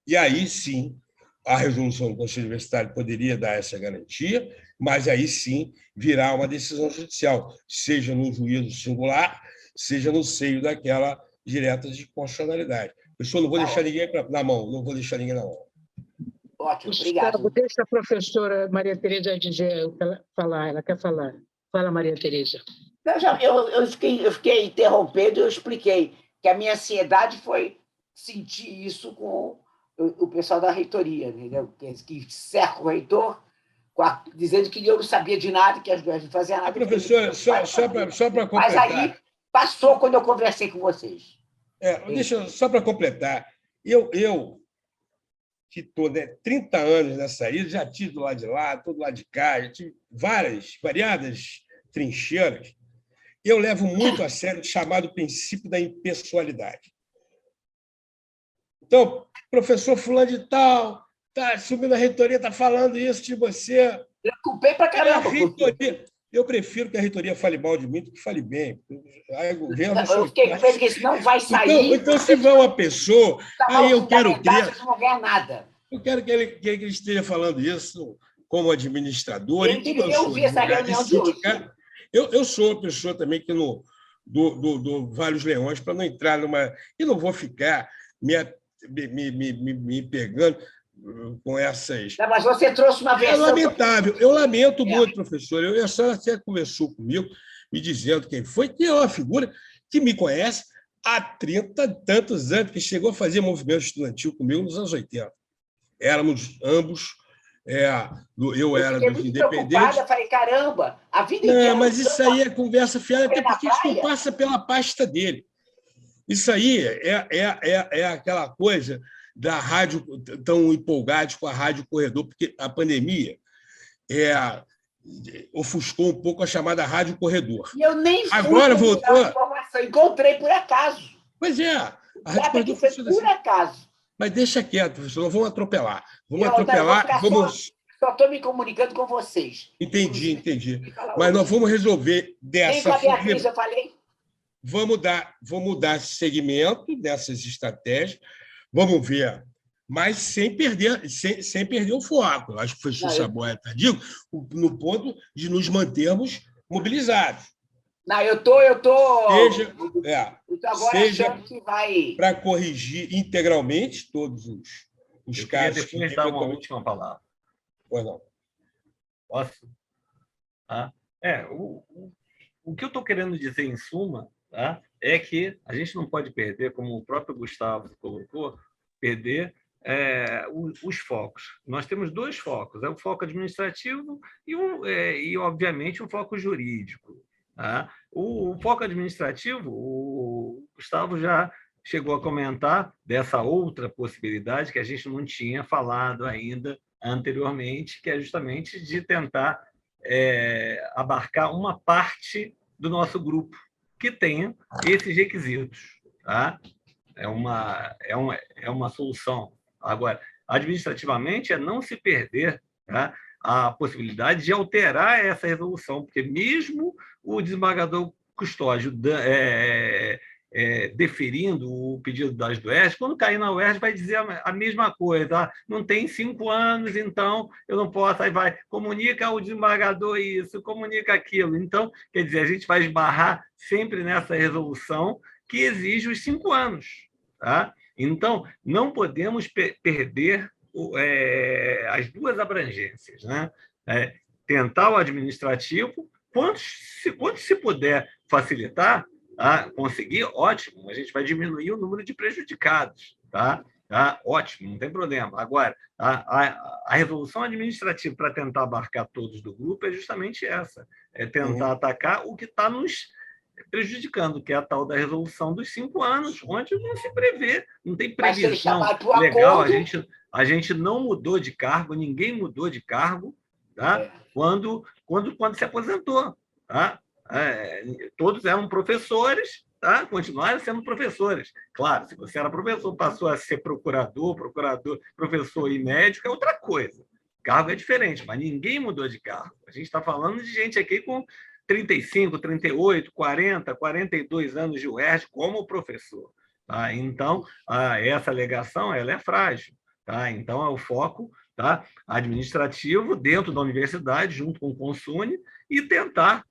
Speaker 2: e aí sim a resolução do Conselho Universitário poderia dar essa garantia, mas aí sim virá uma decisão judicial, seja no juízo singular, seja no seio daquela direta de constitucionalidade. Pessoal, não vou deixar ninguém na mão, não vou deixar ninguém na mão.
Speaker 3: Ótimo, obrigado.
Speaker 1: Deixa a professora Maria Tereza falar, ela quer falar. Fala, Maria Tereza.
Speaker 3: Eu fiquei interrompendo e eu expliquei que a minha ansiedade foi sentir isso com o pessoal da reitoria, entendeu? Que cerca o reitor dizendo que eu não sabia de nada, que as duas não faziam nada.
Speaker 2: Professor, só para completar.
Speaker 3: Mas aí passou quando eu conversei com vocês.
Speaker 2: Só para completar, eu que estou 30 anos nessa ilha, já tive do lado de lá, todo lado de cá, já tive variadas trincheiras, eu levo muito a sério o chamado princípio da impessoalidade. Então, professor fulano de tal, está subindo a reitoria, está falando isso de você.
Speaker 3: Preocupei para caramba.
Speaker 2: Eu prefiro que a reitoria fale mal de mim do que fale bem.
Speaker 3: Eu fiquei com medo que isso não vai sair.
Speaker 2: Então, se vai uma pessoa, aí eu quero crer.
Speaker 3: Vocês não vão ganhar nada.
Speaker 2: Eu quero que ele esteja falando isso como administrador.
Speaker 3: Eu vi essa reunião de hoje.
Speaker 2: Eu sou uma pessoa também que do Vários Leões, para não entrar numa... E não vou ficar me pegando com essas...
Speaker 3: Não, mas você trouxe uma versão...
Speaker 2: É lamentável. Eu lamento muito, professor. A senhora até conversou comigo, me dizendo quem foi, que é uma figura que me conhece há 30 e tantos anos, que chegou a fazer movimento estudantil comigo nos anos 80. Éramos ambos... eu era dos independentes.
Speaker 3: Eu falei, caramba, a vida
Speaker 2: inteira... Não, mas isso aí é conversa fiada, até porque isso não passa pela pasta dele. Isso aí é aquela coisa da rádio, tão empolgados com a Rádio Corredor, porque a pandemia ofuscou um pouco a chamada Rádio Corredor.
Speaker 3: E eu nem fui
Speaker 2: agora voltou.
Speaker 3: Informação, encontrei por acaso.
Speaker 2: Pois é, a Rádio Corredor
Speaker 3: foi por acaso.
Speaker 2: Mas deixa quieto, professor, não vamos atropelar.
Speaker 3: Só estou me comunicando com vocês.
Speaker 2: Entendi. Mas nós vamos resolver dessa
Speaker 3: forma. Beatriz, eu falei?
Speaker 2: Vamos dar segmento dessas estratégias, vamos ver, mas sem perder o foco. Acho que o professor Saboia está dito, no ponto de nos mantermos mobilizados.
Speaker 3: Não, eu tô agora
Speaker 2: seja
Speaker 3: achando que vai...
Speaker 2: para corrigir integralmente todos os casos.
Speaker 7: Depois dar uma última palavra.
Speaker 2: Pois não.
Speaker 7: Posso? O que eu estou querendo dizer, em suma, é que a gente não pode perder, como o próprio Gustavo colocou, os focos. Nós temos dois focos, o foco administrativo e obviamente, o foco jurídico. O foco administrativo, o Gustavo já chegou a comentar dessa outra possibilidade que a gente não tinha falado ainda anteriormente, que é justamente de tentar abarcar uma parte do nosso grupo que tenha esses requisitos. É uma solução. Agora, administrativamente, é não se perder a possibilidade de alterar essa resolução, porque mesmo o desembargador custódio deferindo o pedido das UERJ, quando cair na UERJ vai dizer a mesma coisa, não tem 5 anos, então eu não posso, aí vai, comunica ao desembargador isso, comunica aquilo. Então, quer dizer, a gente vai esbarrar sempre nessa resolução que exige os 5 anos. Então, não podemos perder as duas abrangências. Tentar o administrativo, quanto se puder facilitar, conseguir, ótimo, a gente vai diminuir o número de prejudicados. Ótimo, não tem problema. Agora, a resolução administrativa para tentar abarcar todos do grupo é justamente essa, tentar atacar o que está nos prejudicando, que é a tal da resolução dos 5 anos, onde não se prevê, não tem
Speaker 3: Mas se ele
Speaker 7: previsão
Speaker 3: chamar pro
Speaker 7: legal.
Speaker 3: acordo-
Speaker 7: A gente não mudou de cargo, ninguém mudou de cargo, tá? Quando se aposentou. Tá? Todos eram professores, tá? Continuaram sendo professores. Claro, se você era professor, passou a ser procurador, professor e médico, é outra coisa. Cargo é diferente, mas ninguém mudou de cargo. A gente está falando de gente aqui com 35, 38, 40, 42 anos de UERJ como professor. Tá? Então, essa alegação ela é frágil. Tá? Então, é o foco, tá, administrativo dentro da universidade, junto com o Consune, e tentar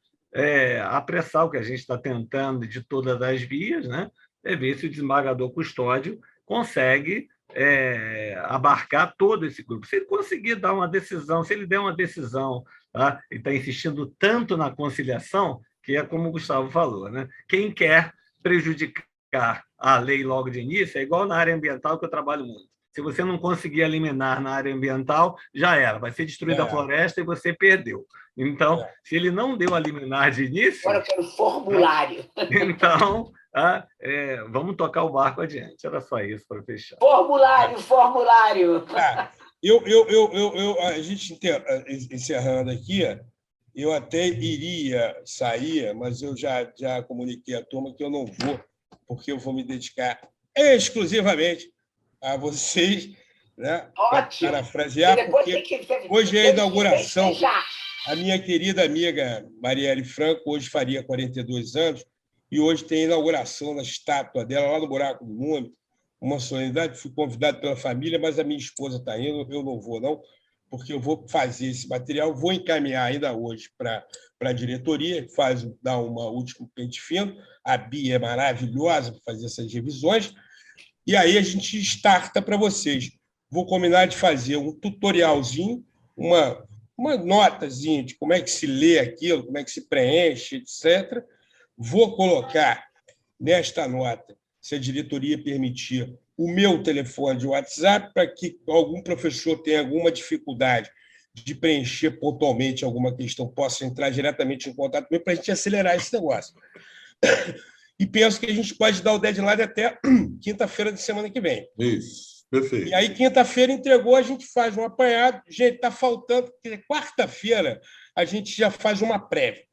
Speaker 7: apressar o que a gente está tentando de todas as vias, né? Ver se o desembargador Custódio consegue abarcar todo esse grupo. Se ele conseguir dar uma decisão, se ele der uma decisão, tá? E está insistindo tanto na conciliação, que é como o Gustavo falou, né? Quem quer prejudicar a lei logo de início é igual na área ambiental, que eu trabalho muito. Se você não conseguir eliminar na área ambiental, já era, vai ser destruída a floresta e você perdeu. Então, se ele não deu a liminar de início...
Speaker 3: Agora eu quero formulário.
Speaker 7: Então, vamos tocar o barco adiante. Era só isso para fechar.
Speaker 3: Formulário.
Speaker 2: A gente encerrando aqui, eu até iria sair, mas eu já comuniquei à turma que eu não vou, porque eu vou me dedicar exclusivamente a vocês, né?
Speaker 3: Ótimo.
Speaker 2: Parafrasear, porque hoje é a inauguração. A minha querida amiga Marielle Franco hoje faria 42 anos e hoje tem a inauguração da estátua dela lá no Buraco do Mundo, uma solenidade. Fui convidado pela família, mas a minha esposa está indo, eu não vou, não, porque eu vou fazer esse material, vou encaminhar ainda hoje para a diretoria, dar uma última pente fino. A Bia é maravilhosa para fazer essas revisões, e aí a gente starta para vocês. Vou combinar de fazer um tutorialzinho, uma notazinha de como é que se lê aquilo, como é que se preenche, etc. Vou colocar nesta nota, se a diretoria permitir, o meu telefone de WhatsApp, para que algum professor tenha alguma dificuldade de preencher pontualmente alguma questão, possa entrar diretamente em contato comigo para a gente acelerar esse negócio. E penso que a gente pode dar o deadline até quinta-feira de semana que vem.
Speaker 5: Isso. Perfeito.
Speaker 2: E aí, quinta-feira entregou, a gente faz um apanhado. Gente, está faltando, porque quarta-feira a gente já faz uma prévia.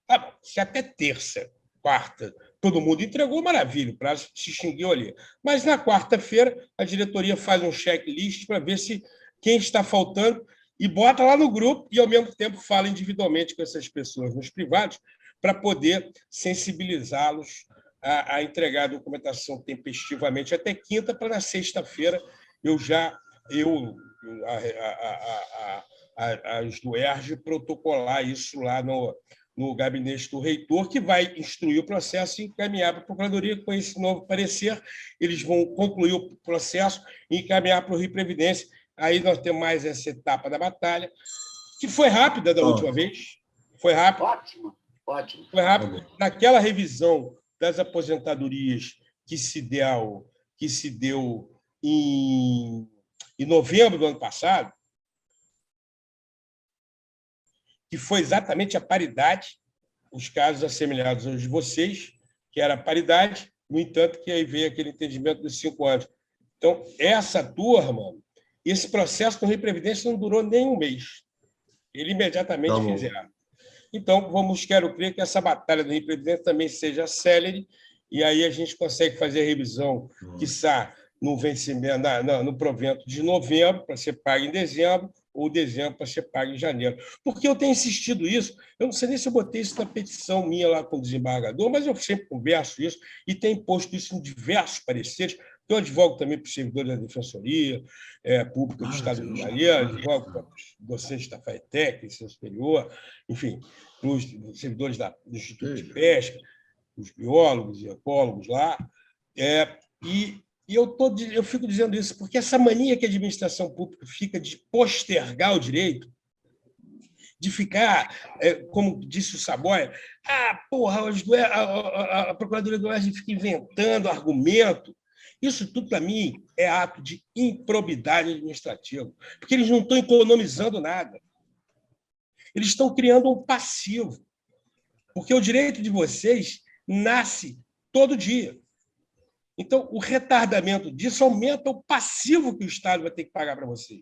Speaker 2: Tá bom, se até terça, quarta, todo mundo entregou, maravilha, o prazo se extinguiu ali. Mas na quarta-feira a diretoria faz um checklist para ver se quem está faltando e bota lá no grupo e, ao mesmo tempo, fala individualmente com essas pessoas nos privados para poder sensibilizá-los a entregar a documentação tempestivamente até quinta, para na sexta-feira as do UERJ protocolar isso lá no gabinete do reitor, que vai instruir o processo e encaminhar para a Procuradoria. Com esse novo parecer, eles vão concluir o processo e encaminhar para o Rio Previdência. Aí nós temos mais essa etapa da batalha, que foi rápida da última vez. Foi rápido.
Speaker 3: Ótimo.
Speaker 2: Foi rápido. Naquela revisão das aposentadorias que se deu em novembro do ano passado, que foi exatamente a paridade, os casos assemelhados aos de vocês, que era a paridade, no entanto, que aí veio aquele entendimento dos 5 anos. Então, essa turma, esse processo do Rio Previdência não durou nem um mês. Ele imediatamente fizeram. Então, quero crer que essa batalha do Rio Previdência também seja célere, e aí a gente consegue fazer a revisão, quiçá, no vencimento, no provento de novembro, para ser pago em dezembro, ou dezembro para ser pago em janeiro. Porque eu tenho insistido isso, eu não sei nem se eu botei isso na petição minha lá com o desembargador, mas eu sempre converso isso e tenho posto isso em diversos pareceres. Eu advogo também para os servidores da Defensoria Pública do Estado do Rio de Janeiro, advogo para os docentes da FAETEC, ensino superior, enfim, para os servidores do Instituto de Pesca, os biólogos e ecólogos lá. E eu fico dizendo isso porque essa mania que a administração pública fica de postergar o direito, de ficar, como disse o Saboia, a Procuradoria do Oeste fica inventando argumento. Isso tudo, para mim, é ato de improbidade administrativa, porque eles não estão economizando nada. Eles estão criando um passivo. porque o direito de vocês nasce todo dia. Então, o retardamento disso aumenta o passivo que o Estado vai ter que pagar para vocês.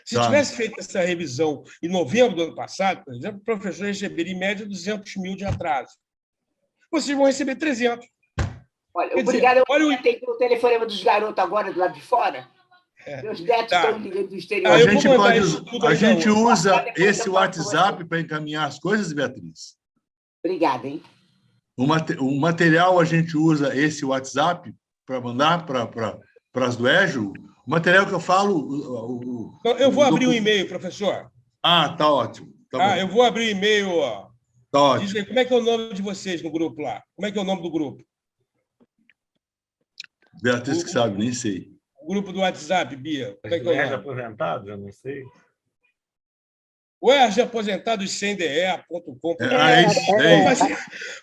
Speaker 2: Se tivesse feito essa revisão em novembro do ano passado, por exemplo, o professor receberia, em média, 200 mil de atraso. Vocês vão receber 300.
Speaker 3: Olha, obrigado. Eu tenho o telefonema dos garotos agora, do lado de fora. Meus netos estão ligando do exterior.
Speaker 5: A gente usa esse WhatsApp para encaminhar as coisas, Beatriz?
Speaker 3: Obrigada, hein?
Speaker 5: O material, a gente usa esse WhatsApp para mandar para as do EJO? O material que eu falo...
Speaker 2: Eu vou abrir um e-mail, professor.
Speaker 5: Tá ótimo. Tá
Speaker 2: eu vou abrir o e-mail.
Speaker 5: Tá ótimo.
Speaker 2: Diz aí, como é que é o nome de vocês no grupo lá? Como é que é o nome do grupo?
Speaker 5: Beatriz que sabe, nem sei.
Speaker 2: O grupo do WhatsApp, Bia. Como é que é o nome?
Speaker 7: Aposentados, eu não sei.
Speaker 2: UERJaposentadossem.com.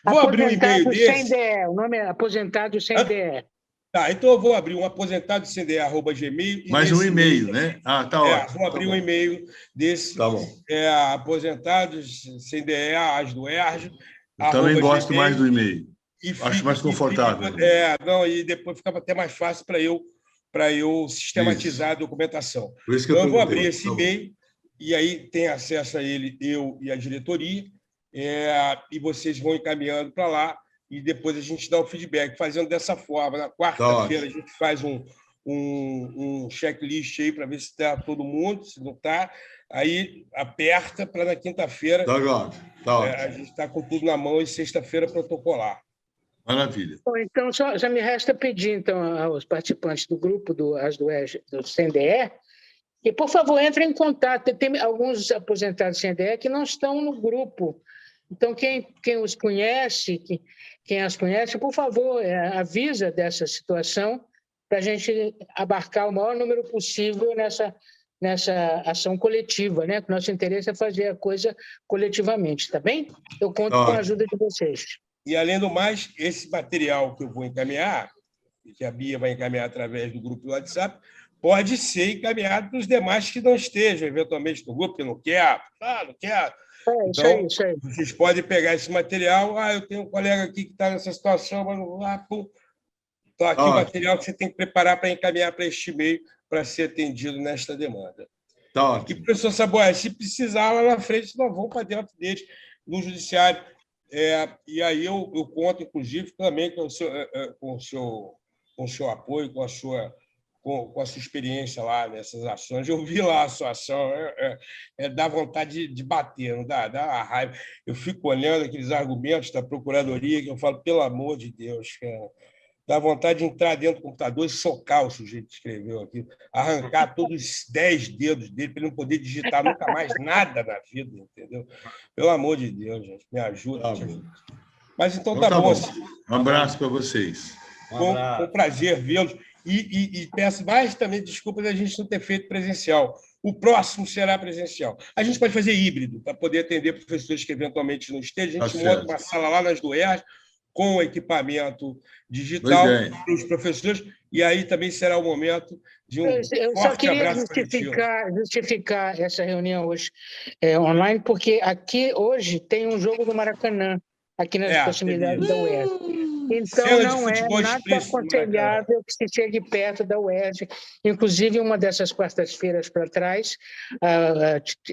Speaker 2: Vou abrir um e-mail desse.
Speaker 1: O nome é Aposentados Sem DE.
Speaker 2: Tá, então eu vou abrir um aposentadosem.gmail.
Speaker 5: Mais um e-mail, né? Tá ótimo.
Speaker 2: Vou abrir um e-mail desse.
Speaker 5: Tá bom.
Speaker 2: Aposentados sem DE, as do ERJ.
Speaker 5: Também gosto mais do e-mail. Acho mais confortável.
Speaker 2: E depois ficava até mais fácil para eu sistematizar a documentação.
Speaker 5: Por isso que
Speaker 2: então, eu vou abrir esse e-mail, e aí tem acesso a ele, eu e a diretoria, e vocês vão encaminhando para lá, e depois a gente dá o feedback, fazendo dessa forma. Na quarta-feira a gente faz um checklist aí para ver se está todo mundo, se não está, aí aperta para na quinta-feira a gente está com tudo na mão e sexta-feira protocolar.
Speaker 5: Maravilha.
Speaker 1: Bom, então, já me resta pedir então, aos participantes do grupo do CNDE que, por favor, entrem em contato. Tem alguns aposentados CNDE que não estão no grupo. Então, quem os conhece, quem as conhece, por favor, avisa dessa situação para a gente abarcar o maior número possível nessa ação coletiva, né? Que nosso interesse é fazer a coisa coletivamente, tá bem? Eu conto com a ajuda de vocês.
Speaker 2: E, além do mais, esse material que eu vou encaminhar, que a Bia vai encaminhar através do grupo do WhatsApp, pode ser encaminhado para os demais que não estejam, eventualmente, no grupo, que não quer. Não quer. Então,
Speaker 1: isso aí.
Speaker 2: Vocês podem pegar esse material. Eu tenho um colega aqui que está nessa situação, mas não lá, pum. Então, aqui o material que você tem que preparar para encaminhar para este e-mail para ser atendido nesta demanda. E, professor Saboia, se precisar, lá na frente, nós vamos para dentro deles, no judiciário. E aí eu conto, inclusive, também com o seu apoio, com a sua experiência lá nessas ações. Eu vi lá a sua ação, dá vontade de bater, não dá uma raiva. Eu fico olhando aqueles argumentos da Procuradoria que eu falo, pelo amor de Deus, cara. Dá vontade de entrar dentro do computador e socar o sujeito que escreveu aquilo, arrancar todos os 10 dedos dele para ele não poder digitar nunca mais nada na vida, entendeu? Pelo amor de Deus, gente, me ajuda. Mas então tá bom.
Speaker 5: Um abraço para vocês.
Speaker 2: Com prazer vê-los. E peço mais também desculpas da gente não ter feito presencial. O próximo será presencial. A gente pode fazer híbrido, para poder atender professores que eventualmente não estejam. A gente monta uma sala lá nas do ERJ, com equipamento digital para os professores, e aí também será o momento de um forte abraço coletivo.
Speaker 1: Eu só queria justificar essa reunião hoje online, porque aqui hoje tem um jogo do Maracanã, aqui nas proximidades da UERJ. Então, não é nada aconselhável que se chegue perto da UERJ. Inclusive, uma dessas quartas-feiras para trás,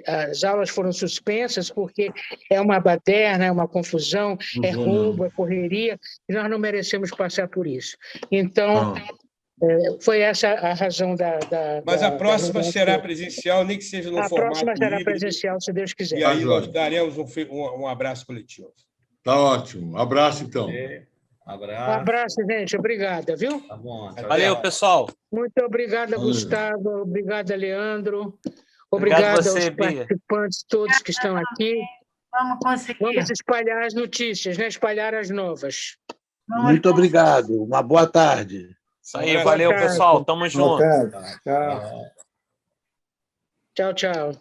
Speaker 1: as aulas foram suspensas porque é uma baderna, é uma confusão, é roubo, é correria, e nós não merecemos passar por isso. Então, foi essa a razão da...
Speaker 2: Mas a próxima será presencial, nem que seja no formato híbrido.
Speaker 1: A próxima será presencial, se Deus quiser.
Speaker 2: E aí nós daremos um abraço coletivo.
Speaker 5: Tá ótimo. Abraço, então.
Speaker 1: Um abraço, gente. Obrigada, viu?
Speaker 7: Tá bom.
Speaker 4: Valeu, pessoal.
Speaker 1: Muito obrigada, Gustavo. Obrigada, Leandro. Obrigado aos participantes todos que estão aqui.
Speaker 8: Vamos conseguir.
Speaker 1: Vamos espalhar as notícias, né? Espalhar as novas.
Speaker 6: Muito obrigado. Uma boa tarde.
Speaker 4: Isso aí, valeu, pessoal. Tamo junto.
Speaker 1: Tchau, tchau.